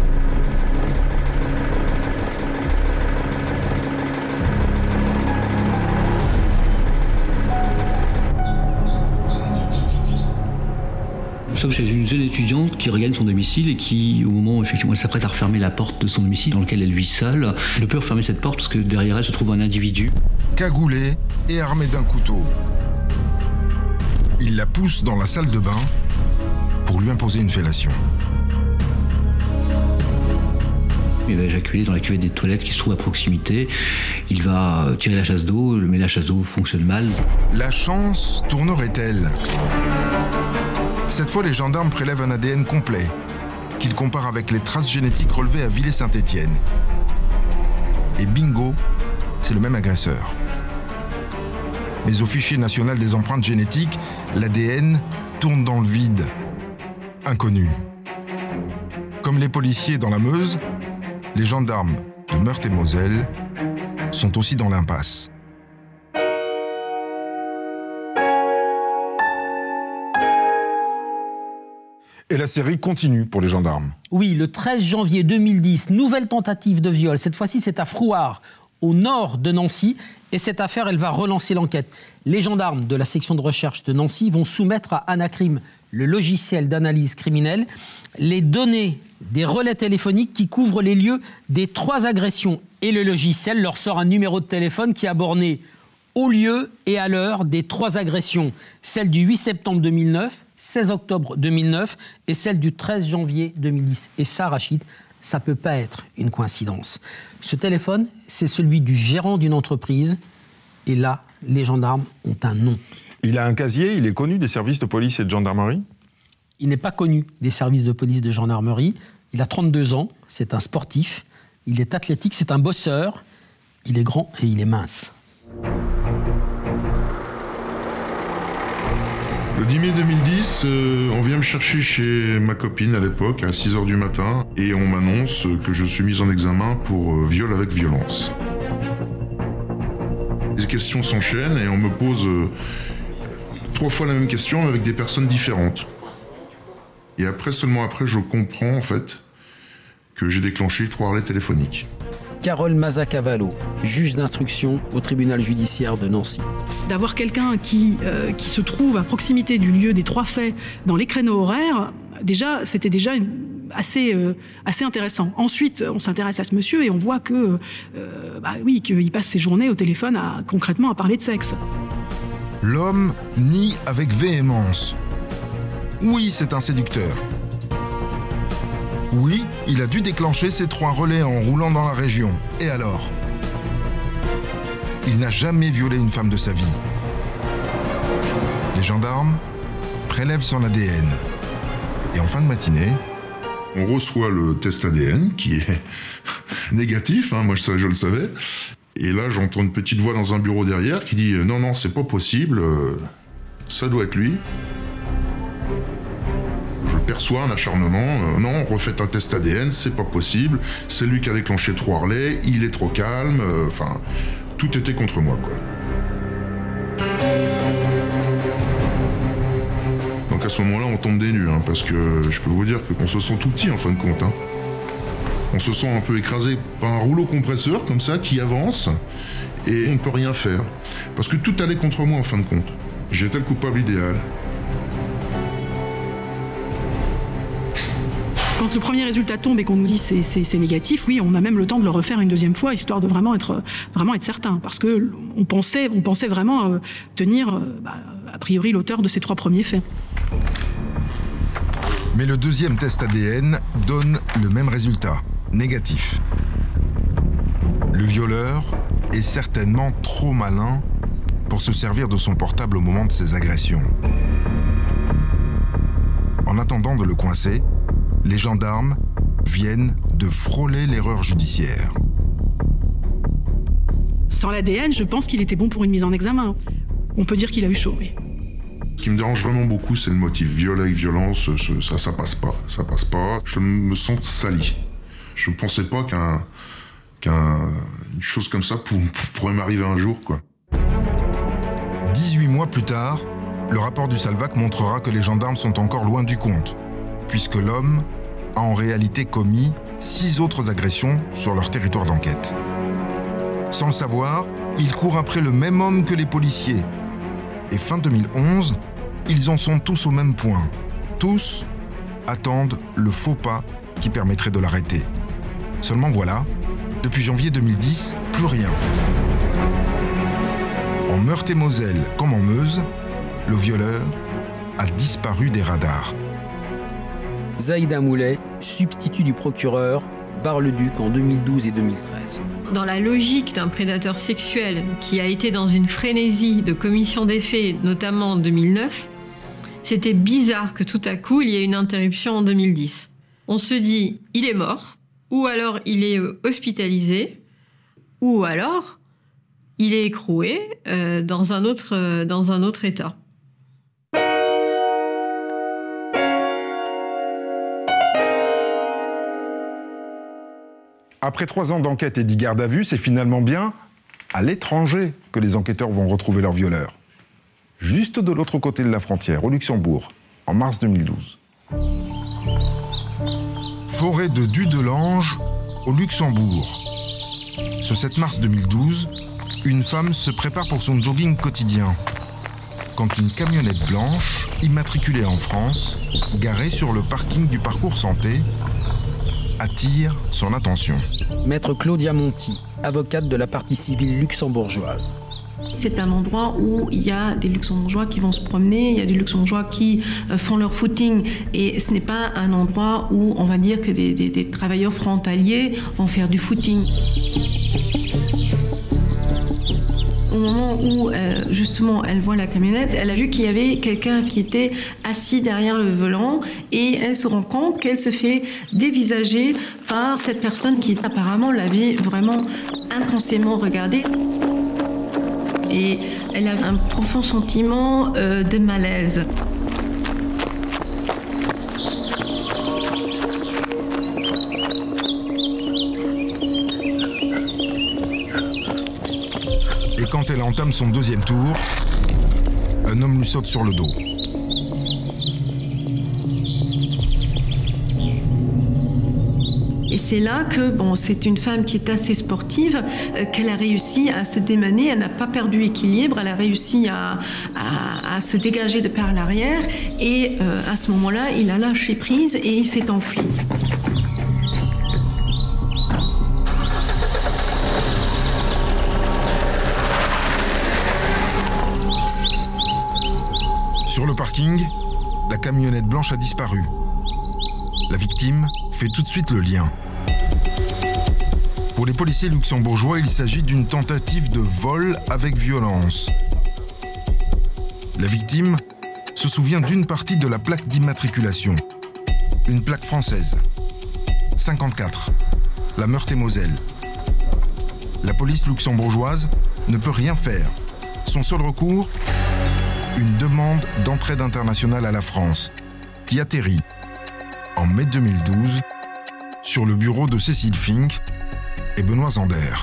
Nous sommes chez une jeune étudiante qui regagne son domicile et qui, au moment où effectivement elle s'apprête à refermer la porte de son domicile dans lequel elle vit seule, ne peut refermer cette porte parce que derrière elle se trouve un individu. Cagoulé et armé d'un couteau. Il la pousse dans la salle de bain pour lui imposer une fellation. Il va éjaculer dans la cuvette des toilettes qui se trouve à proximité. Il va tirer la chasse d'eau, mais la chasse d'eau fonctionne mal. La chance tournerait-elle ? Cette fois, les gendarmes prélèvent un ADN complet, qu'ils comparent avec les traces génétiques relevées à Villers-Saint-Étienne. Et bingo, c'est le même agresseur. Mais au fichier national des empreintes génétiques, l'ADN tourne dans le vide. Inconnu. Comme les policiers dans la Meuse, les gendarmes de Meurthe-et-Moselle sont aussi dans l'impasse. Et la série continue pour les gendarmes. Oui, le 13 janvier 2010, nouvelle tentative de viol. Cette fois-ci, c'est à Frouard, au nord de Nancy. Et cette affaire, elle va relancer l'enquête. Les gendarmes de la section de recherche de Nancy vont soumettre à Anacrim, le logiciel d'analyse criminelle, les données des relais téléphoniques qui couvrent les lieux des 3 agressions. Et le logiciel leur sort un numéro de téléphone qui a borné au lieu et à l'heure des 3 agressions. Celle du 8 septembre 2009, 16 octobre 2009 et celle du 13 janvier 2010. Et ça, Rachid, ça ne peut pas être une coïncidence. Ce téléphone, c'est celui du gérant d'une entreprise. Et là, les gendarmes ont un nom. Il a un casier, il est connu des services de police et de gendarmerie ? Il n'est pas connu des services de police et de gendarmerie. Il a 32 ans, c'est un sportif. Il est athlétique, c'est un bosseur. Il est grand et il est mince. Le 10 mai 2010, on vient me chercher chez ma copine à l'époque, à 6h du matin, et on m'annonce que je suis mis en examen pour viol avec violence. Les questions s'enchaînent et on me pose 3 fois la même question avec des personnes différentes. Et seulement après, je comprends en fait que j'ai déclenché 3 relais téléphoniques. Carole Mazacavallo, juge d'instruction au tribunal judiciaire de Nancy. D'avoir quelqu'un qui se trouve à proximité du lieu des 3 faits dans les créneaux horaires, déjà, c'était déjà assez intéressant. Ensuite, on s'intéresse à ce monsieur et on voit que, qu'il passe ses journées au téléphone concrètement à parler de sexe. L'homme nie avec véhémence. Oui, c'est un séducteur. Oui, il a dû déclencher ses 3 relais en roulant dans la région. Et alors ? Il n'a jamais violé une femme de sa vie. Les gendarmes prélèvent son ADN. Et en fin de matinée... On reçoit le test ADN qui est négatif, moi je le savais. Et là j'entends une petite voix dans un bureau derrière qui dit « Non, c'est pas possible, ça doit être lui ». Je perçois un acharnement, non, refaites un test ADN, c'est pas possible, c'est lui qui a déclenché 3 relais, il est trop calme, tout était contre moi, quoi. Donc à ce moment-là, on tombe des nues, parce que je peux vous dire qu'on se sent tout petit en fin de compte. On se sent un peu écrasé par un rouleau compresseur comme ça qui avance et on ne peut rien faire. Parce que tout allait contre moi en fin de compte. J'étais le coupable idéal. Quand le premier résultat tombe et qu'on nous dit c'est négatif, oui, on a même le temps de le refaire une deuxième fois, histoire de vraiment être certain. Parce qu'on pensait vraiment tenir, a priori, l'auteur de ces 3 premiers faits. Mais le deuxième test ADN donne le même résultat, négatif. Le violeur est certainement trop malin pour se servir de son portable au moment de ses agressions. En attendant de le coincer, les gendarmes viennent de frôler l'erreur judiciaire. Sans l'ADN, je pense qu'il était bon pour une mise en examen. On peut dire qu'il a eu chaud, oui. Ce qui me dérange vraiment beaucoup, c'est le motif. Viol avec violence, ça passe pas. Ça passe pas. Je me sens sali. Je ne pensais pas qu'une chose comme ça pourrait m'arriver un jour, quoi. 18 mois plus tard, le rapport du Salvac montrera que les gendarmes sont encore loin du compte, puisque l'homme a en réalité commis 6 autres agressions sur leur territoire d'enquête. Sans le savoir, ils courent après le même homme que les policiers. Et fin 2011, ils en sont tous au même point. Tous attendent le faux pas qui permettrait de l'arrêter. Seulement voilà, depuis janvier 2010, plus rien. En Meurthe-et-Moselle comme en Meuse, le violeur a disparu des radars. Zaïda Moulet, substitut du procureur, Bar-le-Duc en 2012 et 2013. Dans la logique d'un prédateur sexuel qui a été dans une frénésie de commission des faits, notamment en 2009, c'était bizarre que tout à coup, il y ait une interruption en 2010. On se dit, il est mort, ou alors il est hospitalisé, ou alors il est écroué dans un autre état. Après 3 ans d'enquête et d'10 gardes à vue, c'est finalement bien à l'étranger que les enquêteurs vont retrouver leur violeur. Juste de l'autre côté de la frontière, au Luxembourg, en mars 2012. Forêt de Dudelange, au Luxembourg. Ce 7 mars 2012, une femme se prépare pour son jogging quotidien. Quand une camionnette blanche, immatriculée en France, garée sur le parking du parcours santé, attire son attention. Maître Claudia Monti, avocate de la partie civile luxembourgeoise. C'est un endroit où il y a des luxembourgeois qui vont se promener, il y a des luxembourgeois qui font leur footing, et ce n'est pas un endroit où on va dire que des travailleurs frontaliers vont faire du footing. Au moment où, justement, elle voit la camionnette, elle a vu qu'il y avait quelqu'un qui était assis derrière le volant et elle se rend compte qu'elle se fait dévisager par cette personne qui, apparemment, l'avait vraiment intensément regardée. Et elle a un profond sentiment de malaise. Et quand elle entame son deuxième tour, un homme lui saute sur le dos. Et c'est là que, c'est une femme qui est assez sportive, qu'elle a réussi à se démener, elle n'a pas perdu équilibre, elle a réussi à se dégager de par l'arrière, et à ce moment-là, il a lâché prise et il s'est enfui. Sur le parking, la camionnette blanche a disparu. La victime fait tout de suite le lien. Pour les policiers luxembourgeois, il s'agit d'une tentative de vol avec violence. La victime se souvient d'une partie de la plaque d'immatriculation. Une plaque française. 54. La Meurthe-et-Moselle. La police luxembourgeoise ne peut rien faire. Son seul recours, une demande d'entraide internationale à la France, qui atterrit en mai 2012 sur le bureau de Cécile Fink et Benoît Zander.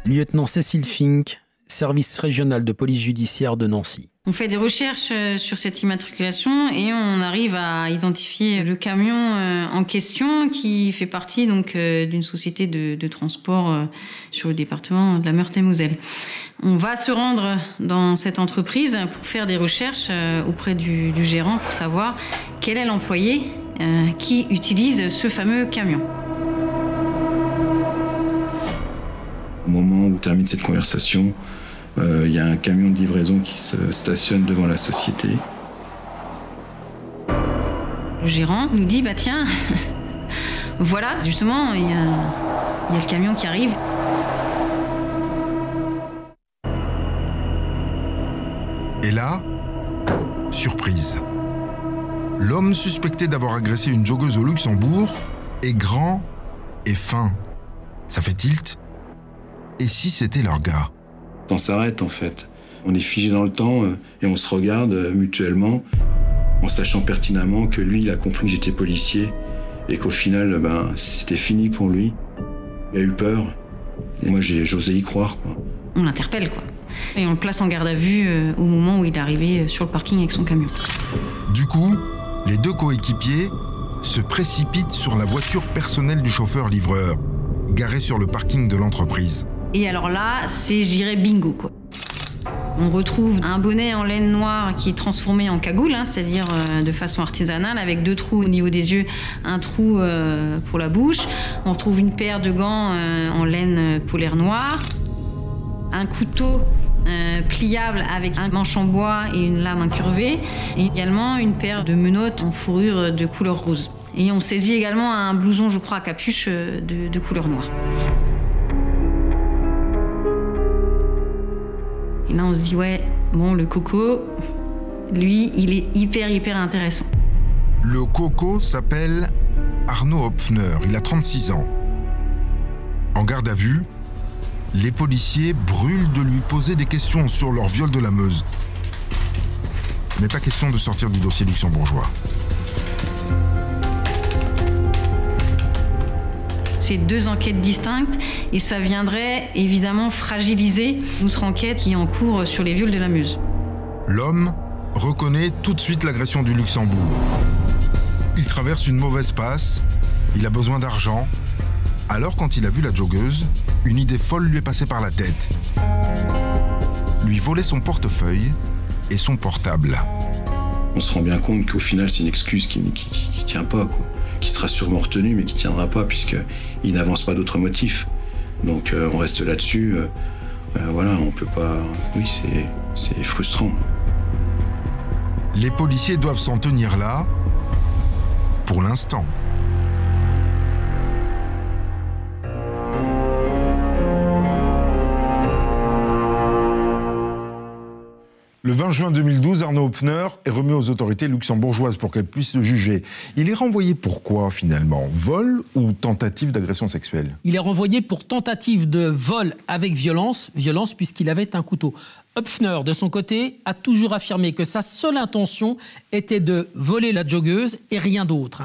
Lieutenant Cécile Fink, service régional de police judiciaire de Nancy. On fait des recherches sur cette immatriculation et on arrive à identifier le camion en question qui fait partie donc d'une société de transport sur le département de la Meurthe-et-Moselle. On va se rendre dans cette entreprise pour faire des recherches auprès du gérant pour savoir quel est l'employé qui utilise ce fameux camion. Au moment où on termine cette conversation, il y a un camion de livraison qui se stationne devant la société. Le gérant nous dit, tiens, voilà, justement, il y a le camion qui arrive. Et là, surprise. L'homme suspecté d'avoir agressé une joggeuse au Luxembourg est grand et fin. Ça fait tilt. Et si c'était leur gars ? On s'arrête en fait. On est figé dans le temps et on se regarde mutuellement en sachant pertinemment que lui, il a compris que j'étais policier et qu'au final, c'était fini pour lui. Il a eu peur et moi, j'osé y croire, quoi. On l'interpelle, quoi. Et on le place en garde à vue au moment où il est arrivé sur le parking avec son camion. Du coup, les deux coéquipiers se précipitent sur la voiture personnelle du chauffeur-livreur, garée sur le parking de l'entreprise. Et alors là, c'est, je dirais, bingo, quoi. On retrouve un bonnet en laine noire qui est transformé en cagoule, c'est-à-dire de façon artisanale, avec 2 trous au niveau des yeux, un trou pour la bouche. On retrouve une paire de gants en laine polaire noire, un couteau pliable avec un manche en bois et une lame incurvée, et également une paire de menottes en fourrure de couleur rose. Et on saisit également un blouson, je crois, à capuche de couleur noire. Et là, on se dit, ouais, bon, le coco, lui, il est hyper intéressant. Le coco s'appelle Arnaud Hopfner, il a 36 ans. En garde à vue, les policiers brûlent de lui poser des questions sur leur viol de la Meuse. Mais pas question de sortir du dossier luxembourgeois. C'est 2 enquêtes distinctes et ça viendrait évidemment fragiliser notre enquête qui est en cours sur les viols de la Meuse. L'homme reconnaît tout de suite l'agression du Luxembourg. Il traverse une mauvaise passe, il a besoin d'argent. Alors quand il a vu la joggeuse, une idée folle lui est passée par la tête. Lui voler son portefeuille et son portable. On se rend bien compte qu'au final, c'est une excuse qui tient pas, quoi. Qui sera sûrement retenu, mais qui ne tiendra pas, puisqu'il n'avance pas d'autres motifs. Donc on reste là-dessus. Voilà, on peut pas... Oui, c'est frustrant. Les policiers doivent s'en tenir là, pour l'instant. Le 20 juin 2012, Arnaud Hopfner est remis aux autorités luxembourgeoises pour qu'elles puissent le juger. Il est renvoyé pour quoi, finalement ? Vol ou tentative d'agression sexuelle ? Il est renvoyé pour tentative de vol avec violence puisqu'il avait un couteau. Hopfner, de son côté, a toujours affirmé que sa seule intention était de voler la joggeuse et rien d'autre.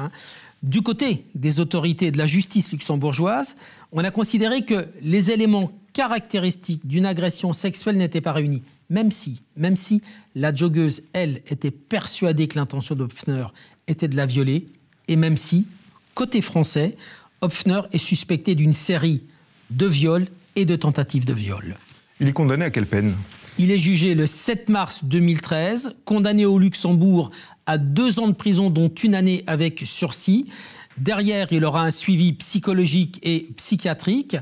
Du côté des autorités de la justice luxembourgeoise, on a considéré que les éléments caractéristiques d'une agression sexuelle n'étaient pas réunis. Même si la joggeuse, elle, était persuadée que l'intention d'Hopfner était de la violer, et même si, côté français, Hopfner est suspecté d'une série de viols et de tentatives de viol. Il est condamné à quelle peine ? Il est jugé le 7 mars 2013, condamné au Luxembourg à 2 ans de prison, dont 1 année avec sursis. Derrière, il aura un suivi psychologique et psychiatrique.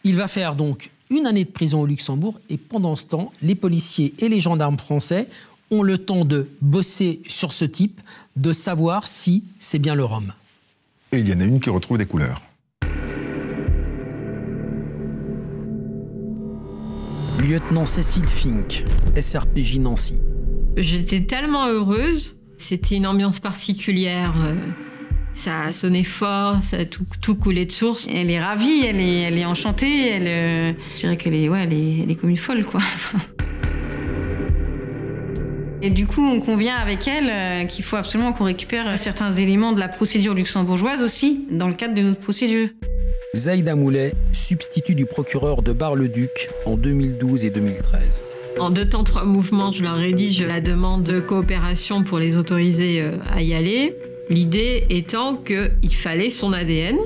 Il va faire donc 1 année de prison au Luxembourg et pendant ce temps, les policiers et les gendarmes français ont le temps de bosser sur ce type, de savoir si c'est bien leur homme. Et il y en a une qui retrouve des couleurs. Lieutenant Cécile Fink, SRPJ Nancy. J'étais tellement heureuse. C'était une ambiance particulière. Ça sonnait fort, ça tout coulait de source. Elle est ravie, elle est enchantée. Je dirais qu'elle est comme une folle, quoi. Et du coup, on convient avec elle qu'il faut absolument qu'on récupère certains éléments de la procédure luxembourgeoise aussi, dans le cadre de notre procédure. Zaïda Moulet, substitut du procureur de Bar-le-Duc en 2012 et 2013. En 2 temps 3 mouvements, je leur rédige la demande de coopération pour les autoriser à y aller. L'idée étant qu'il fallait son ADN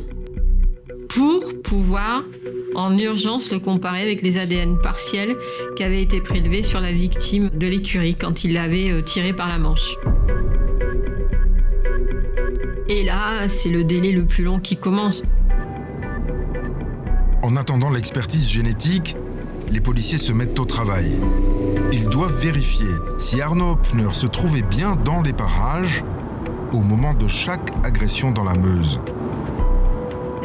pour pouvoir en urgence le comparer avec les ADN partiels qui avaient été prélevés sur la victime de l'écurie quand il l'avait tiré par la manche. Et là, c'est le délai le plus long qui commence. En attendant l'expertise génétique, les policiers se mettent au travail. Ils doivent vérifier si Arnaud Hopfner se trouvait bien dans les parages au moment de chaque agression dans la Meuse.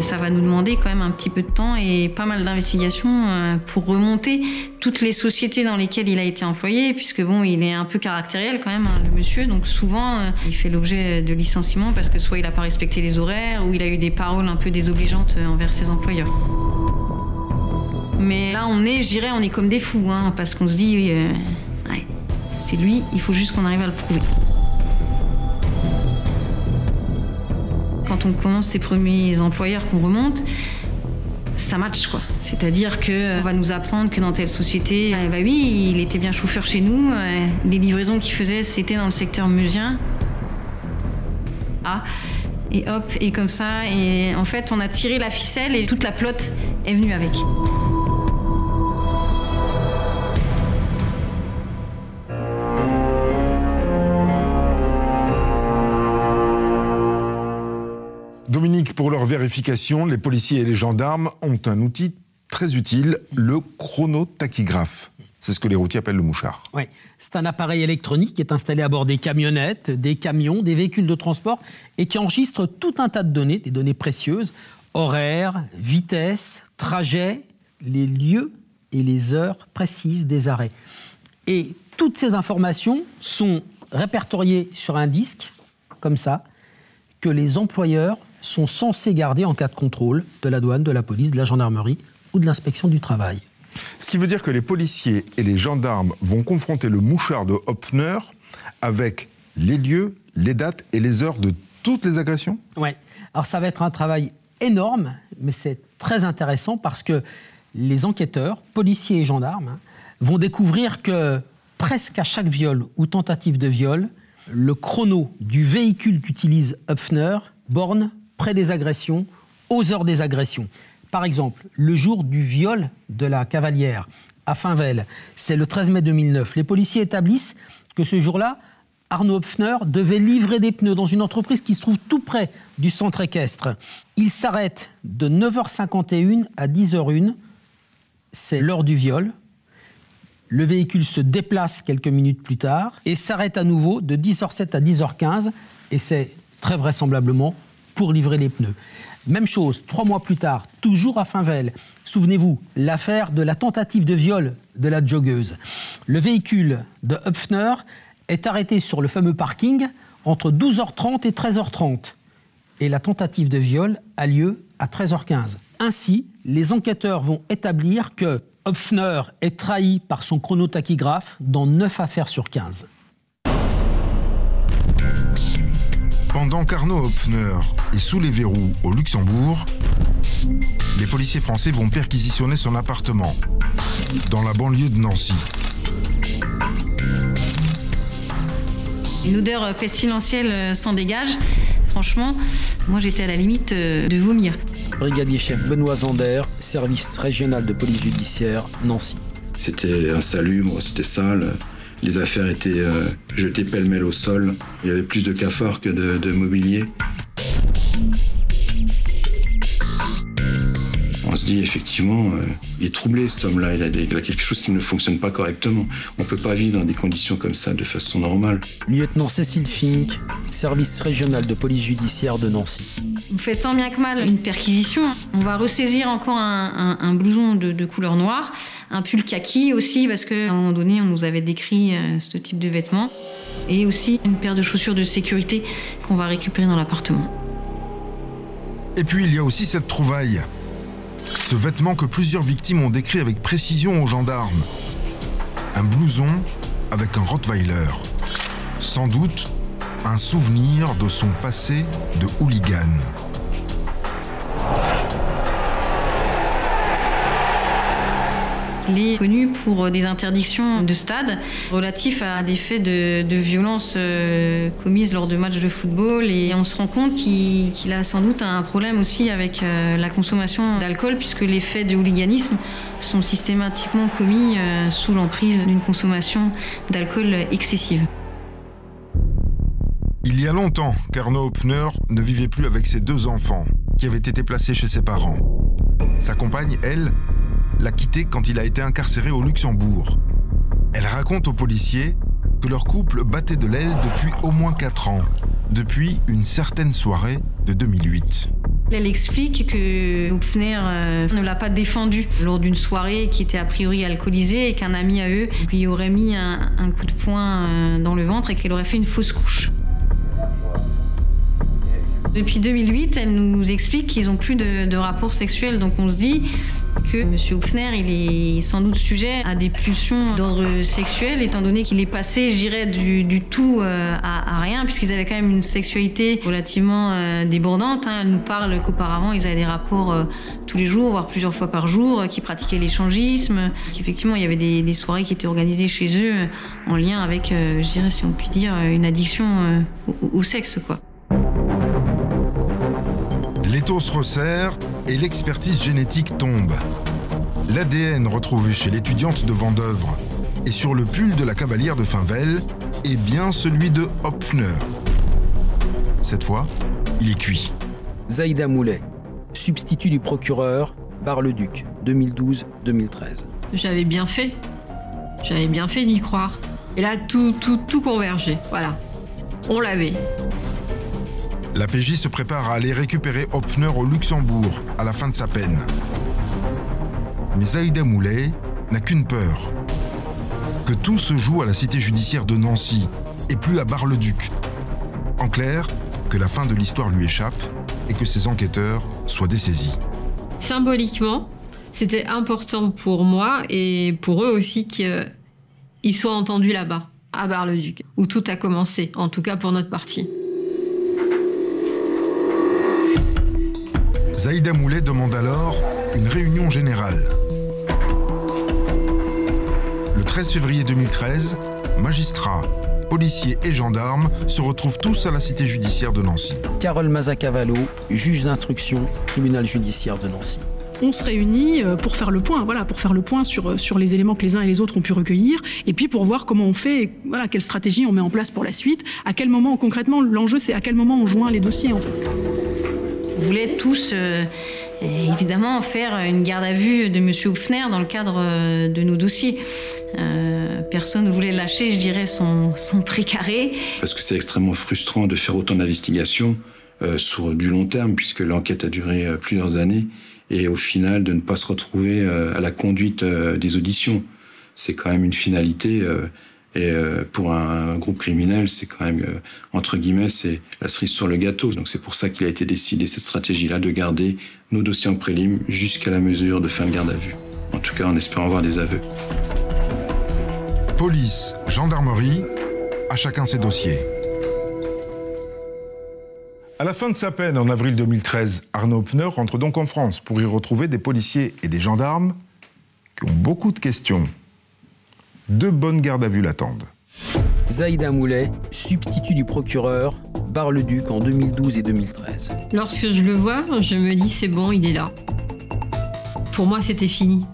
Ça va nous demander quand même un petit peu de temps et pas mal d'investigations pour remonter toutes les sociétés dans lesquelles il a été employé, puisque bon, il est un peu caractériel quand même, hein, le monsieur, donc souvent il fait l'objet de licenciements parce que soit il n'a pas respecté les horaires ou il a eu des paroles un peu désobligeantes envers ses employeurs. Mais là on est comme des fous, hein, parce qu'on se dit, ouais, c'est lui, il faut juste qu'on arrive à le prouver. Quand on commence ses premiers employeurs qu'on remonte, ça match, quoi. C'est-à-dire qu'on va nous apprendre que dans telle société, bah oui, il était bien chauffeur chez nous, les livraisons qu'il faisait, c'était dans le secteur meusien. Ah, et hop, et comme ça, et en fait, on a tiré la ficelle et toute la plotte est venue avec. Dominique, pour leur vérification, les policiers et les gendarmes ont un outil très utile, le chronotachygraphe. C'est ce que les routiers appellent le mouchard. Oui, c'est un appareil électronique qui est installé à bord des camionnettes, des camions, des véhicules de transport et qui enregistre tout un tas de données, des données précieuses, horaires, vitesse, trajet, les lieux et les heures précises des arrêts. Et toutes ces informations sont répertoriées sur un disque, comme ça, que les employeurs sont censés garder en cas de contrôle de la douane, de la police, de la gendarmerie ou de l'inspection du travail. Ce qui veut dire que les policiers et les gendarmes vont confronter le mouchard de Hopfner avec les lieux, les dates et les heures de toutes les agressions ? Oui. Alors ça va être un travail énorme, mais c'est très intéressant parce que les enquêteurs, policiers et gendarmes, vont découvrir que presque à chaque viol ou tentative de viol, le chrono du véhicule qu'utilise Hopfner borne près des agressions, aux heures des agressions. Par exemple, le jour du viol de la Cavalière à Finvel, c'est le 13 mai 2009. Les policiers établissent que ce jour-là, Arnaud Hopfner devait livrer des pneus dans une entreprise qui se trouve tout près du centre équestre. Il s'arrête de 9h51 à 10h01, c'est l'heure du viol. Le véhicule se déplace quelques minutes plus tard et s'arrête à nouveau de 10h07 à 10h15 et c'est très vraisemblablement pour livrer les pneus. Même chose, 3 mois plus tard, toujours à Finvel. Souvenez-vous, l'affaire de la tentative de viol de la joggeuse. Le véhicule de Hopfner est arrêté sur le fameux parking entre 12h30 et 13h30. Et la tentative de viol a lieu à 13h15. Ainsi, les enquêteurs vont établir que Hopfner est trahi par son chronotachygraphe dans 9 affaires sur 15. Pendant qu'Arnaud Hopfner est sous les verrous au Luxembourg, les policiers français vont perquisitionner son appartement dans la banlieue de Nancy. Une odeur pestilentielle s'en dégage. Franchement, moi j'étais à la limite de vomir. Brigadier chef Benoît Zander, service régional de police judiciaire, Nancy. C'était insalubre, c'était sale. Les affaires étaient jetées pêle-mêle au sol. Il y avait plus de cafards que de mobilier. se dit effectivement, il est troublé cet homme-là, il a quelque chose qui ne fonctionne pas correctement. On ne peut pas vivre dans des conditions comme ça de façon normale. Lieutenant Cécile Fink, service régional de police judiciaire de Nancy. On fait tant bien que mal une perquisition. On va ressaisir encore un blouson de couleur noire, un pull kaki aussi, parce qu'à un moment donné, on nous avait décrit ce type de vêtements. Et aussi une paire de chaussures de sécurité qu'on va récupérer dans l'appartement. Et puis il y a aussi cette trouvaille. Ce vêtement que plusieurs victimes ont décrit avec précision aux gendarmes. Un blouson avec un Rottweiler. Sans doute un souvenir de son passé de hooligan. Il est connu pour des interdictions de stade relatifs à des faits de violence commises lors de matchs de football. Et on se rend compte qu'il a sans doute un problème aussi avec la consommation d'alcool, puisque les faits de hooliganisme sont systématiquement commis sous l'emprise d'une consommation d'alcool excessive. Il y a longtemps qu'Arno Hopfner ne vivait plus avec ses 2 enfants, qui avaient été placés chez ses parents. Sa compagne, elle, l'a quitté quand il a été incarcéré au Luxembourg. Elle raconte aux policiers que leur couple battait de l'aile depuis au moins 4 ans, depuis une certaine soirée de 2008. Elle explique que Hopfner ne l'a pas défendu lors d'une soirée qui était a priori alcoolisée et qu'un ami à eux lui aurait mis un coup de poing dans le ventre et qu'elle aurait fait une fausse couche. Depuis 2008, elle nous explique qu'ils n'ont plus de rapports sexuels, donc on se dit que M. Hopfner, il est sans doute sujet à des pulsions d'ordre sexuel, étant donné qu'il est passé, je dirais, du tout à rien, puisqu'ils avaient quand même une sexualité relativement débordante. Elle nous parle qu'auparavant, ils avaient des rapports tous les jours, voire plusieurs fois par jour, qu'ils pratiquaient l'échangisme, qu'effectivement, il y avait des soirées qui étaient organisées chez eux en lien avec, je dirais, si on peut dire, une addiction au sexe, quoi. L'étau se resserre et l'expertise génétique tombe. L'ADN retrouvé chez l'étudiante de Vendeuvre et sur le pull de la cavalière de Finvel est bien celui de Hopfner. Cette fois, il est cuit. Zaïda Moulet, substitut du procureur, Bar-le-Duc, 2012-2013. J'avais bien fait d'y croire. Et là, tout convergeait, voilà. On l'avait. La PJ se prépare à aller récupérer Hopfner au Luxembourg à la fin de sa peine. Mais Zaïda Moulet n'a qu'une peur. Que tout se joue à la cité judiciaire de Nancy et plus à Bar-le-Duc. En clair, que la fin de l'histoire lui échappe et que ses enquêteurs soient dessaisis. Symboliquement, c'était important pour moi et pour eux aussi qu'ils soient entendus là-bas, à Bar-le-Duc, où tout a commencé, en tout cas pour notre partie. Zaïda Moulet demande alors une réunion générale. Le 13 février 2013, magistrats, policiers et gendarmes se retrouvent tous à la cité judiciaire de Nancy. Carole Mazacavallo, juge d'instruction, tribunal judiciaire de Nancy. On se réunit pour faire le point, sur les éléments que les uns et les autres ont pu recueillir, et puis pour voir comment on fait, quelle stratégie on met en place pour la suite, à quel moment, concrètement, l'enjeu c'est à quel moment on joint les dossiers en fait. On voulait tous, évidemment, faire une garde à vue de M. Hopfner dans le cadre de nos dossiers. Personne ne voulait lâcher, je dirais, son précaré. Parce que c'est extrêmement frustrant de faire autant d'investigations sur du long terme, puisque l'enquête a duré plusieurs années, et au final, de ne pas se retrouver à la conduite des auditions. C'est quand même une finalité... Et pour un groupe criminel, c'est quand même, entre guillemets, c'est la cerise sur le gâteau. Donc c'est pour ça qu'il a été décidé, cette stratégie-là, de garder nos dossiers en prélim jusqu'à la mesure de fin de garde à vue. En tout cas, en espérant avoir des aveux. Police, gendarmerie, à chacun ses dossiers. À la fin de sa peine, en avril 2013, Arno Hopfner rentre donc en France pour y retrouver des policiers et des gendarmes qui ont beaucoup de questions. 2 bonnes gardes à vue l'attendent. Zaïda Moulet, substitut du procureur, Bar-le-Duc en 2012 et 2013. Lorsque je le vois, je me dis c'est bon, il est là. Pour moi, c'était fini.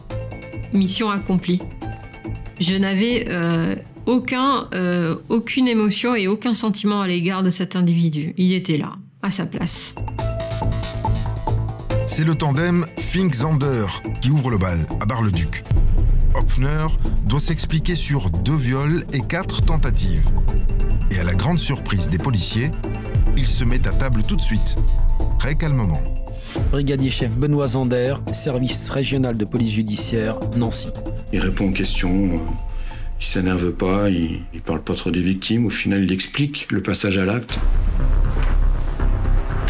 Mission accomplie. Je n'avais aucune émotion et aucun sentiment à l'égard de cet individu. Il était là, à sa place. C'est le tandem Fink-Zander qui ouvre le bal à Bar-le-Duc. Hopfner doit s'expliquer sur 2 viols et 4 tentatives. Et à la grande surprise des policiers, il se met à table tout de suite, très calmement. Brigadier-chef Benoît Zander, service régional de police judiciaire, Nancy. Il répond aux questions, il s'énerve pas, il parle pas trop des victimes. Au final, il explique le passage à l'acte.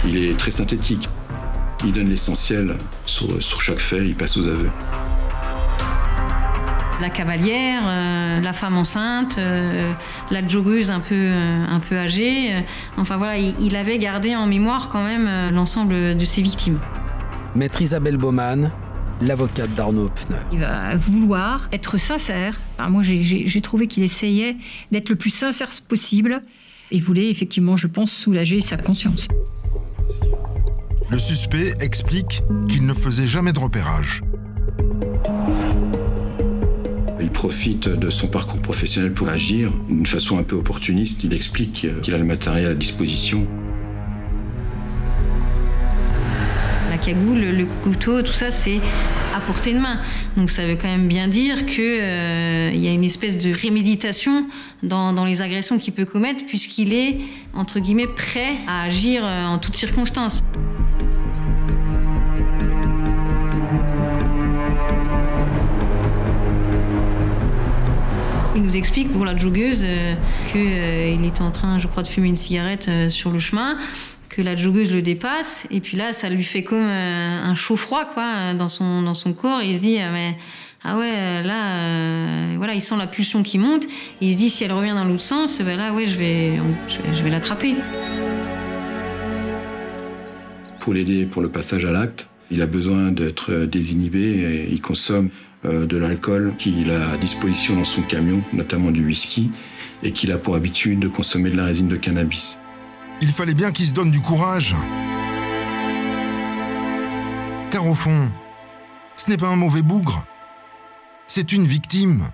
Il est très synthétique. Il donne l'essentiel sur chaque fait, il passe aux aveux. La cavalière, la femme enceinte, la joggeuse un peu âgée. Enfin voilà, il avait gardé en mémoire quand même l'ensemble de ses victimes. Maître Isabelle Baumann, l'avocate d'Arnaud Hopfner. Il va vouloir être sincère. Enfin, moi, j'ai trouvé qu'il essayait d'être le plus sincère possible. Il voulait effectivement, je pense, soulager sa conscience. Le suspect explique qu'il ne faisait jamais de repérage. Il profite de son parcours professionnel pour agir d'une façon un peu opportuniste. Il explique qu'il a le matériel à disposition. La cagoule, le couteau, tout ça, c'est à portée de main. Donc ça veut quand même bien dire qu'il y a une espèce de préméditation dans les agressions qu'il peut commettre, puisqu'il est, entre guillemets, prêt à agir en toutes circonstances. Il nous explique pour la joggeuse qu'il était en train, je crois, de fumer une cigarette sur le chemin, que la joggeuse le dépasse, et puis là, ça lui fait comme un chaud-froid quoi, dans son corps, et il se dit ah ouais, là, voilà, il sent la pulsion qui monte, et il se dit si elle revient dans l'autre sens, ben là, ouais, je vais l'attraper. Pour l'aider pour le passage à l'acte, il a besoin d'être désinhibé, et il consomme de l'alcool qu'il a à disposition dans son camion, notamment du whisky, et qu'il a pour habitude de consommer de la résine de cannabis. Il fallait bien qu'il se donne du courage. Car au fond, ce n'est pas un mauvais bougre, c'est une victime.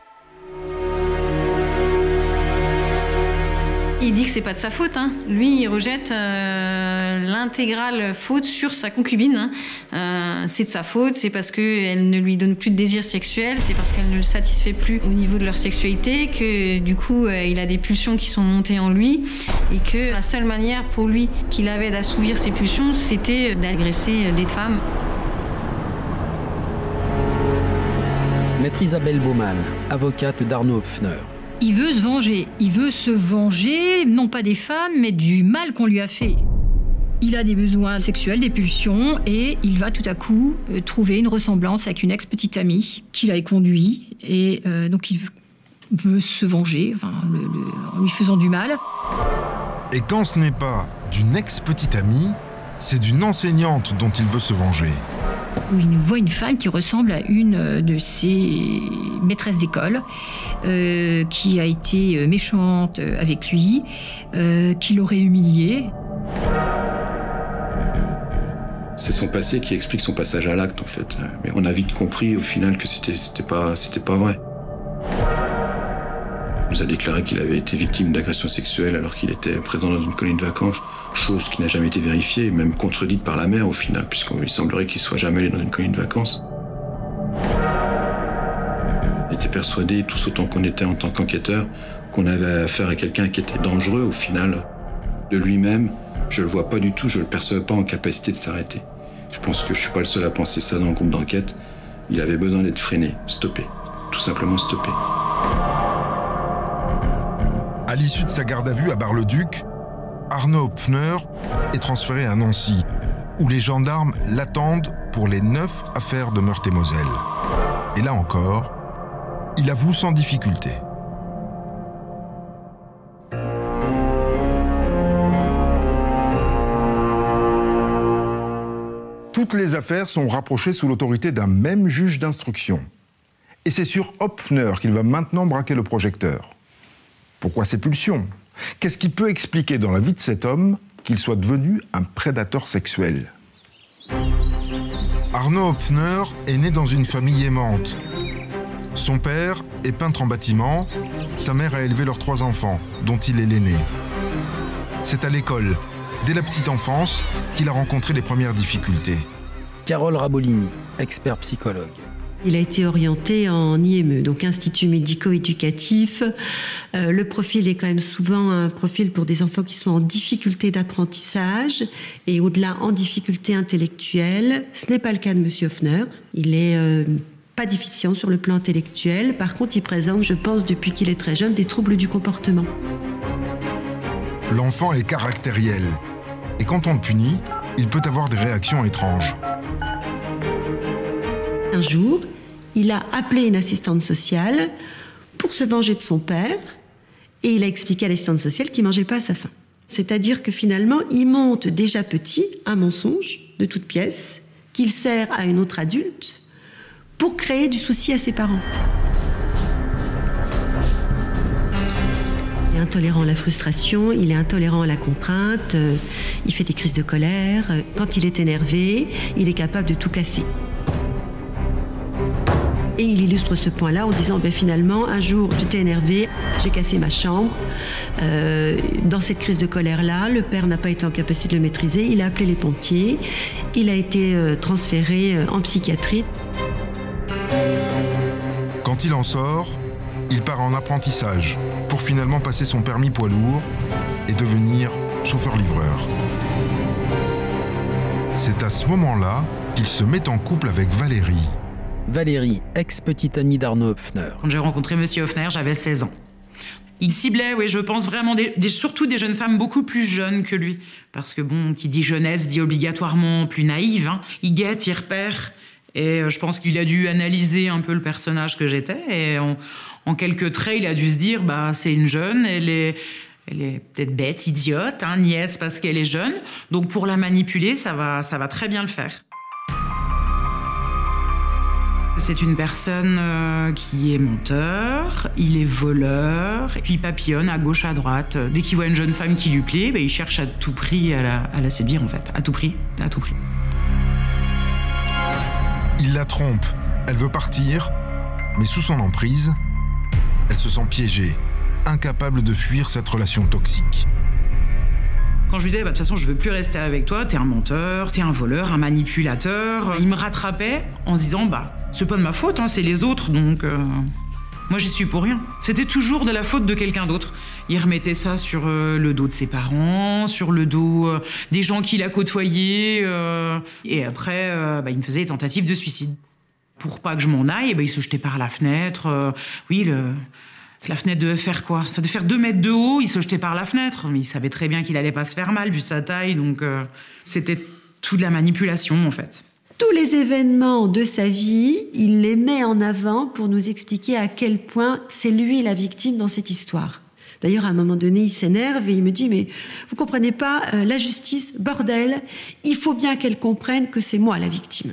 Il dit que c'est pas de sa faute. Hein. Lui, il rejette l'intégrale faute sur sa concubine. Hein. C'est de sa faute, c'est parce qu'elle ne lui donne plus de désir sexuel, c'est parce qu'elle ne le satisfait plus au niveau de leur sexualité, que du coup, il a des pulsions qui sont montées en lui, et que la seule manière pour lui qu'il avait d'assouvir ses pulsions, c'était d'agresser des femmes. Maître Isabelle Baumann, avocate d'Arnaud Hopfner. Il veut se venger. Il veut se venger, non pas des femmes, mais du mal qu'on lui a fait. Il a des besoins sexuels, des pulsions, et il va tout à coup trouver une ressemblance avec une ex-petite amie qu'il a conduit. Et donc il veut se venger, en lui faisant du mal. Et quand ce n'est pas d'une ex-petite amie, c'est d'une enseignante dont il veut se venger. Il voit une femme qui ressemble à une de ses maîtresses d'école, qui a été méchante avec lui, qui l'aurait humilié. C'est son passé qui explique son passage à l'acte, en fait. Mais on a vite compris, au final, que c'était pas vrai. Il nous a déclaré qu'il avait été victime d'agression sexuelle alors qu'il était présent dans une colonie de vacances, chose qui n'a jamais été vérifiée, même contredite par la mère au final, puisqu'il semblerait qu'il soit jamais allé dans une colonie de vacances. On était persuadés, tous autant qu'on était en tant qu'enquêteurs, qu'on avait affaire à quelqu'un qui était dangereux au final. De lui-même, je le vois pas du tout, je le perçois pas en capacité de s'arrêter. Je pense que je suis pas le seul à penser ça dans le groupe d'enquête. Il avait besoin d'être freiné, stoppé. Tout simplement stoppé. À l'issue de sa garde à vue à Bar-le-Duc, Arnaud Hopfner est transféré à Nancy, où les gendarmes l'attendent pour les 9 affaires de Meurthe-et-Moselle. Et là encore, il avoue sans difficulté. Toutes les affaires sont rapprochées sous l'autorité d'un même juge d'instruction. Et c'est sur Hopfner qu'il va maintenant braquer le projecteur. Pourquoi ces pulsions? Qu'est-ce qui peut expliquer dans la vie de cet homme qu'il soit devenu un prédateur sexuel? Arnaud Hopfner est né dans une famille aimante. Son père est peintre en bâtiment, sa mère a élevé leurs 3 enfants, dont il est l'aîné. C'est à l'école, dès la petite enfance, qu'il a rencontré les premières difficultés. Carole Rabolini, expert psychologue. Il a été orienté en IME, donc Institut médico-éducatif. Le profil est quand même souvent un profil pour des enfants qui sont en difficulté d'apprentissage et au-delà en difficulté intellectuelle. Ce n'est pas le cas de M. Hoffner. Il est pas déficient sur le plan intellectuel. Par contre, il présente, je pense, depuis qu'il est très jeune, des troubles du comportement. L'enfant est caractériel. Et quand on le punit, il peut avoir des réactions étranges. Un jour, il a appelé une assistante sociale pour se venger de son père et il a expliqué à l'assistante sociale qu'il ne mangeait pas à sa faim. C'est-à-dire que finalement, il monte déjà petit un mensonge de toute pièce qu'il sert à une autre adulte pour créer du souci à ses parents. Il est intolérant à la frustration, il est intolérant à la contrainte, il fait des crises de colère. Quand il est énervé, il est capable de tout casser. Et il illustre ce point-là en disant finalement, un jour, j'étais énervée, j'ai cassé ma chambre. Dans cette crise de colère-là, le père n'a pas été en capacité de le maîtriser. Il a appelé les pompiers. Il a été transféré en psychiatrie. Quand il en sort, il part en apprentissage pour finalement passer son permis poids lourd et devenir chauffeur-livreur. C'est à ce moment-là qu'il se met en couple avec Valérie. Valérie, ex-petite amie d'Arnaud Hoffner. Quand j'ai rencontré Monsieur Hoffner, j'avais 16 ans. Il ciblait, oui, je pense vraiment, surtout des jeunes femmes beaucoup plus jeunes que lui. Parce que bon, qui dit jeunesse dit obligatoirement plus naïve. Hein. Il guette, il repère. Et je pense qu'il a dû analyser un peu le personnage que j'étais. Et en quelques traits, il a dû se dire, c'est une jeune, elle est peut-être bête, idiote, hein, niaise parce qu'elle est jeune. Donc pour la manipuler, ça va très bien le faire. C'est une personne qui est menteur, il est voleur, puis il papillonne à gauche, à droite. Dès qu'il voit une jeune femme qui lui plaît, il cherche à tout prix à la séduire en fait. À tout prix, à tout prix. Il la trompe, elle veut partir, mais sous son emprise, elle se sent piégée, incapable de fuir cette relation toxique. Quand je lui disais, de toute façon, je veux plus rester avec toi, t'es un menteur, t'es un voleur, un manipulateur, il me rattrapait en se disant, c'est pas de ma faute, hein, c'est les autres, donc moi j'y suis pour rien. C'était toujours de la faute de quelqu'un d'autre. Il remettait ça sur le dos de ses parents, sur le dos des gens qu'il a côtoyés, et après, il me faisait des tentatives de suicide. Pour pas que je m'en aille, il se jetait par la fenêtre. La fenêtre devait faire quoi? Ça devait faire 2 mètres de haut, il se jetait par la fenêtre. Mais il savait très bien qu'il allait pas se faire mal, vu sa taille, donc c'était tout de la manipulation, en fait. Tous les événements de sa vie, il les met en avant pour nous expliquer à quel point c'est lui la victime dans cette histoire. D'ailleurs, à un moment donné, il s'énerve et il me dit « Mais vous comprenez pas, la justice, bordel, il faut bien qu'elle comprenne que c'est moi la victime. »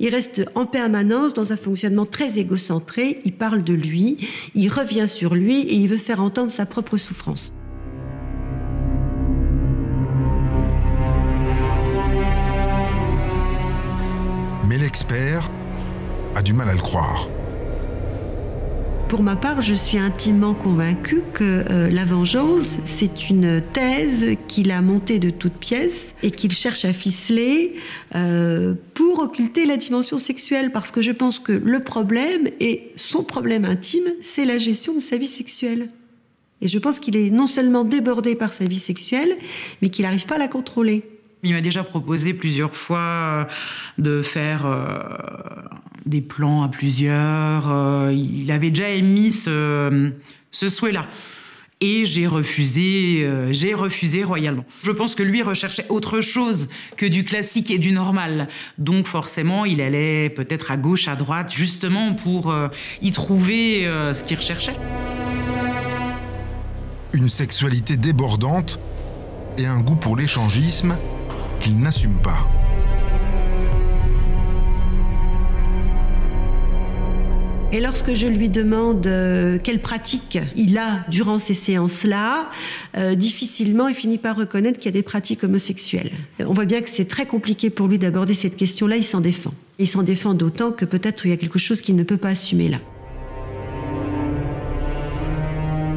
Il reste en permanence dans un fonctionnement très égocentré, il parle de lui, il revient sur lui et il veut faire entendre sa propre souffrance. Mais l'expert a du mal à le croire. Pour ma part, je suis intimement convaincue que la vengeance, c'est une thèse qu'il a montée de toutes pièces et qu'il cherche à ficeler pour occulter la dimension sexuelle. Parce que je pense que le problème, et son problème intime, c'est la gestion de sa vie sexuelle. Et je pense qu'il est non seulement débordé par sa vie sexuelle, mais qu'il n'arrive pas à la contrôler. Il m'a déjà proposé plusieurs fois de faire des plans à plusieurs. Il avait déjà émis ce souhait-là. Et j'ai refusé royalement. Je pense que lui recherchait autre chose que du classique et du normal. Donc forcément, il allait peut-être à gauche, à droite, justement pour y trouver ce qu'il recherchait. Une sexualité débordante et un goût pour l'échangisme qu'il n'assume pas. Et lorsque je lui demande quelle pratique il a durant ces séances-là, difficilement il finit par reconnaître qu'il y a des pratiques homosexuelles. On voit bien que c'est très compliqué pour lui d'aborder cette question-là, il s'en défend. Il s'en défend d'autant que peut-être il y a quelque chose qu'il ne peut pas assumer là.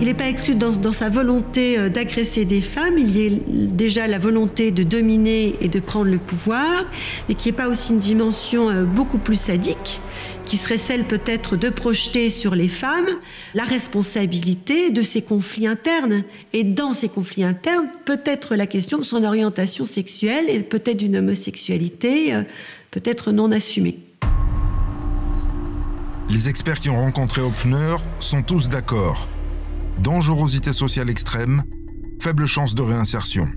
Il n'est pas exclu dans sa volonté d'agresser des femmes, il y a déjà la volonté de dominer et de prendre le pouvoir, mais qui n'est pas aussi une dimension beaucoup plus sadique, qui serait celle peut-être de projeter sur les femmes la responsabilité de ces conflits internes. Et dans ces conflits internes, peut-être la question de son orientation sexuelle et peut-être d'une homosexualité peut-être non assumée. Les experts qui ont rencontré Höpfner sont tous d'accord. Dangerosité sociale extrême, faible chance de réinsertion.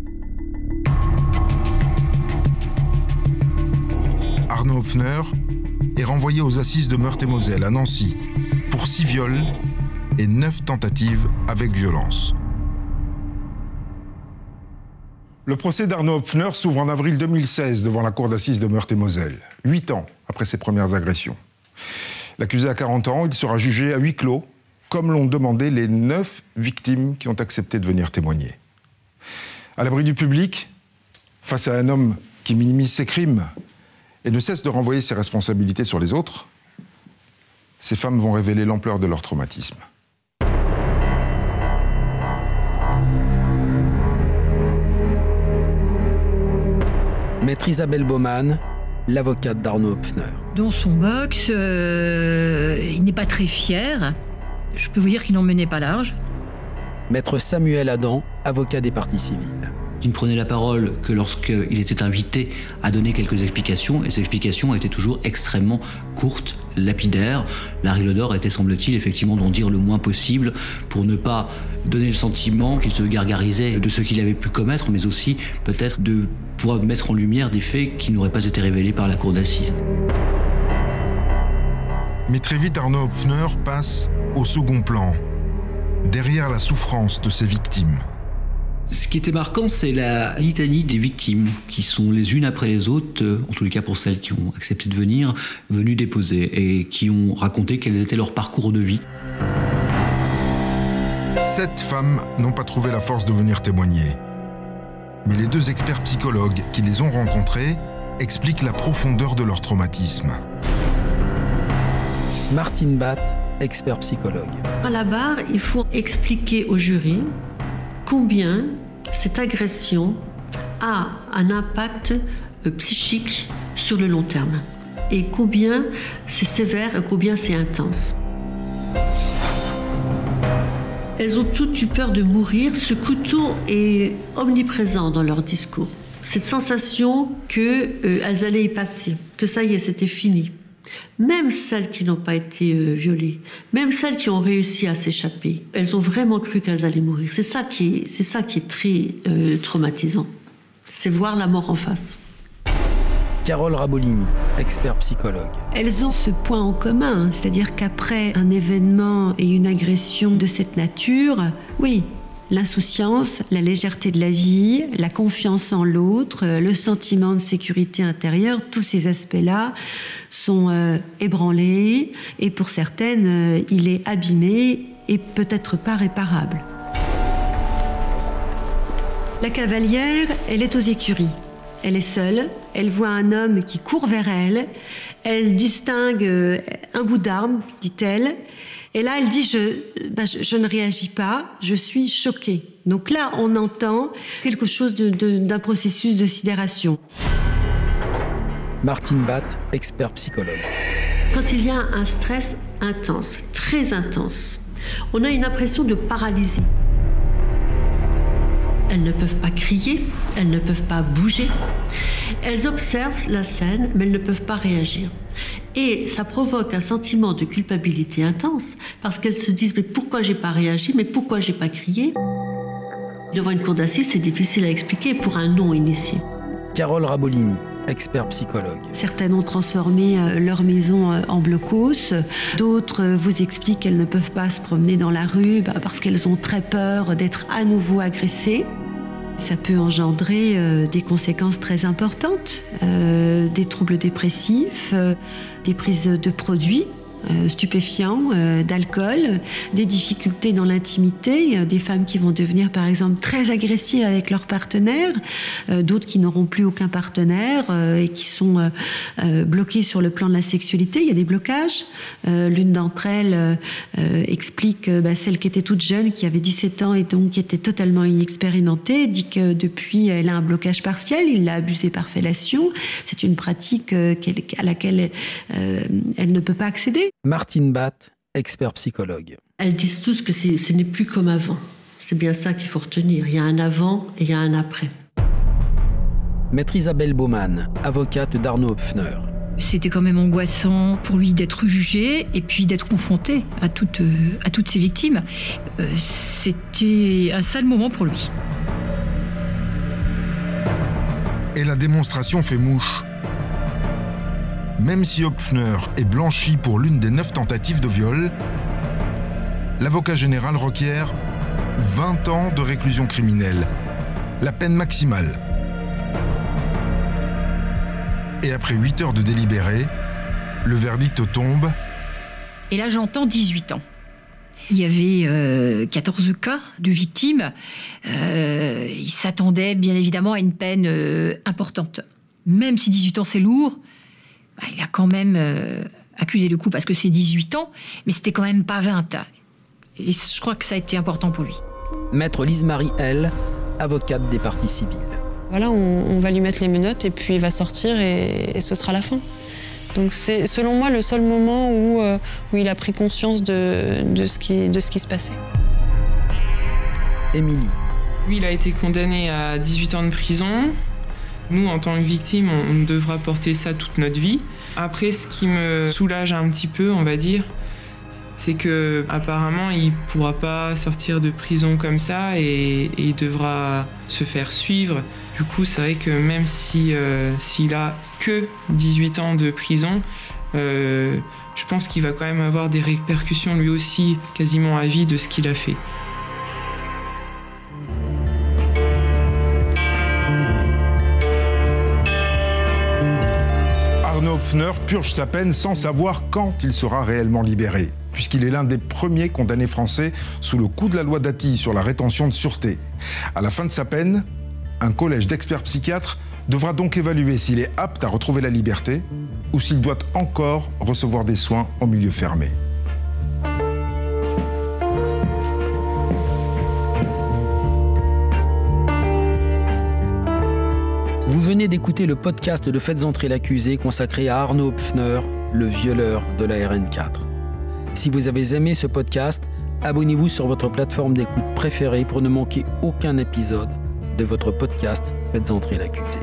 Arno Höpfner est renvoyé aux assises de Meurthe-et-Moselle à Nancy pour 6 viols et 9 tentatives avec violence. Le procès d'Arno Höpfner s'ouvre en avril 2016 devant la cour d'assises de Meurthe-et-Moselle, 8 ans après ses premières agressions. L'accusé a 40 ans, il sera jugé à huis clos, comme l'ont demandé les 9 victimes qui ont accepté de venir témoigner. À l'abri du public, face à un homme qui minimise ses crimes et ne cesse de renvoyer ses responsabilités sur les autres, ces femmes vont révéler l'ampleur de leur traumatisme. Maître Isabelle Baumann, l'avocate d'Arno Höpfner. Dans son box, il n'est pas très fier. Je peux vous dire qu'il n'en menait pas large. Maître Samuel Adam, avocat des parties civiles. Il ne prenait la parole que lorsqu'il était invité à donner quelques explications, et ces explications étaient toujours extrêmement courtes, lapidaires. La règle d'or était, semble-t-il, effectivement d'en dire le moins possible pour ne pas donner le sentiment qu'il se gargarisait de ce qu'il avait pu commettre, mais aussi peut-être de pouvoir mettre en lumière des faits qui n'auraient pas été révélés par la cour d'assises. Mais très vite, Arno Höpfner passe au second plan, derrière la souffrance de ses victimes. Ce qui était marquant, c'est la litanie des victimes, qui sont les unes après les autres, en tous les cas pour celles qui ont accepté de venir, venues déposer, et qui ont raconté quels étaient leurs parcours de vie. 7 femmes n'ont pas trouvé la force de venir témoigner. Mais les 2 experts psychologues qui les ont rencontrés expliquent la profondeur de leur traumatisme. Martine Batt, expert psychologue. À la barre, il faut expliquer au jury combien cette agression a un impact psychique sur le long terme et combien c'est sévère et combien c'est intense. Elles ont toutes eu peur de mourir. Ce couteau est omniprésent dans leur discours. Cette sensation qu'elles allaient y passer, que ça y est, c'était fini. Même celles qui n'ont pas été violées, même celles qui ont réussi à s'échapper, elles ont vraiment cru qu'elles allaient mourir. C'est ça qui est très traumatisant. C'est voir la mort en face. Carole Rabolini, expert psychologue. Elles ont ce point en commun, c'est-à-dire qu'après un événement et une agression de cette nature, oui, l'insouciance, la légèreté de la vie, la confiance en l'autre, le sentiment de sécurité intérieure, tous ces aspects-là sont ébranlés et pour certaines, il est abîmé et peut-être pas réparable. La cavalière, elle est aux écuries. Elle est seule, elle voit un homme qui court vers elle, elle distingue un bout d'arme, dit-elle, et là elle dit je ne réagis pas, je suis choquée. Donc là on entend quelque chose d'un processus de sidération. Martine Batt, expert psychologue. Quand il y a un stress intense, très intense, on a une impression de paralysie. Elles ne peuvent pas crier, elles ne peuvent pas bouger. Elles observent la scène, mais elles ne peuvent pas réagir. Et ça provoque un sentiment de culpabilité intense, parce qu'elles se disent « mais pourquoi j'ai pas réagi, mais pourquoi j'ai pas crié ?» Devant une cour d'assises, c'est difficile à expliquer pour un non-initié. Carole Rabolini, expert psychologue. Certaines ont transformé leur maison en blocos. D'autres vous expliquent qu'elles ne peuvent pas se promener dans la rue parce qu'elles ont très peur d'être à nouveau agressées. Ça peut engendrer des conséquences très importantes, des troubles dépressifs, des prises de produits stupéfiants, d'alcool, des difficultés dans l'intimité, des femmes qui vont devenir par exemple très agressives avec leur partenaire, d'autres qui n'auront plus aucun partenaire et qui sont bloquées sur le plan de la sexualité. Il y a des blocages. L'une d'entre elles explique, celle qui était toute jeune, qui avait 17 ans et donc qui était totalement inexpérimentée, dit que depuis elle a un blocage partiel, il l'a abusée par fellation. C'est une pratique à laquelle elle ne peut pas accéder. Martine Batt, expert psychologue. Elles disent tous que ce n'est plus comme avant. C'est bien ça qu'il faut retenir. Il y a un avant et il y a un après. Maître Isabelle Baumann, avocate d'Arnaud Höpfner. C'était quand même angoissant pour lui d'être jugé et puis d'être confronté à toutes ses victimes. C'était un sale moment pour lui. Et la démonstration fait mouche. Même si Höpfner est blanchi pour l'une des 9 tentatives de viol, l'avocat général requiert 20 ans de réclusion criminelle, la peine maximale. Et après 8 heures de délibéré, le verdict tombe. Et là, j'entends 18 ans. Il y avait 14 cas de victimes. Il s'attendait bien évidemment à une peine importante. Même si 18 ans, c'est lourd, il a quand même accusé le coup parce que c'est 18 ans, mais c'était quand même pas 20. Et je crois que ça a été important pour lui. Maître Lise-Marie L, avocate des parties civiles. Voilà, on va lui mettre les menottes et puis il va sortir et ce sera la fin. Donc c'est selon moi le seul moment où il a pris conscience de ce qui se passait. Émilie. Lui, il a été condamné à 18 ans de prison. Nous, en tant que victime, on devra porter ça toute notre vie. Après, ce qui me soulage un petit peu, on va dire, c'est que apparemment, il pourra pas sortir de prison comme ça et il devra se faire suivre. Du coup, c'est vrai que même s'il a que 18 ans de prison, je pense qu'il va quand même avoir des répercussions lui aussi quasiment à vie de ce qu'il a fait. Arnaud Höpfner purge sa peine sans savoir quand il sera réellement libéré, puisqu'il est l'un des premiers condamnés français sous le coup de la loi Dati sur la rétention de sûreté. À la fin de sa peine, un collège d'experts psychiatres devra donc évaluer s'il est apte à retrouver la liberté ou s'il doit encore recevoir des soins en milieu fermé. Vous venez d'écouter le podcast de Faites entrer l'accusé consacré à Arnaud Höpfner, le violeur de la RN4. Si vous avez aimé ce podcast, abonnez-vous sur votre plateforme d'écoute préférée pour ne manquer aucun épisode de votre podcast Faites entrer l'accusé.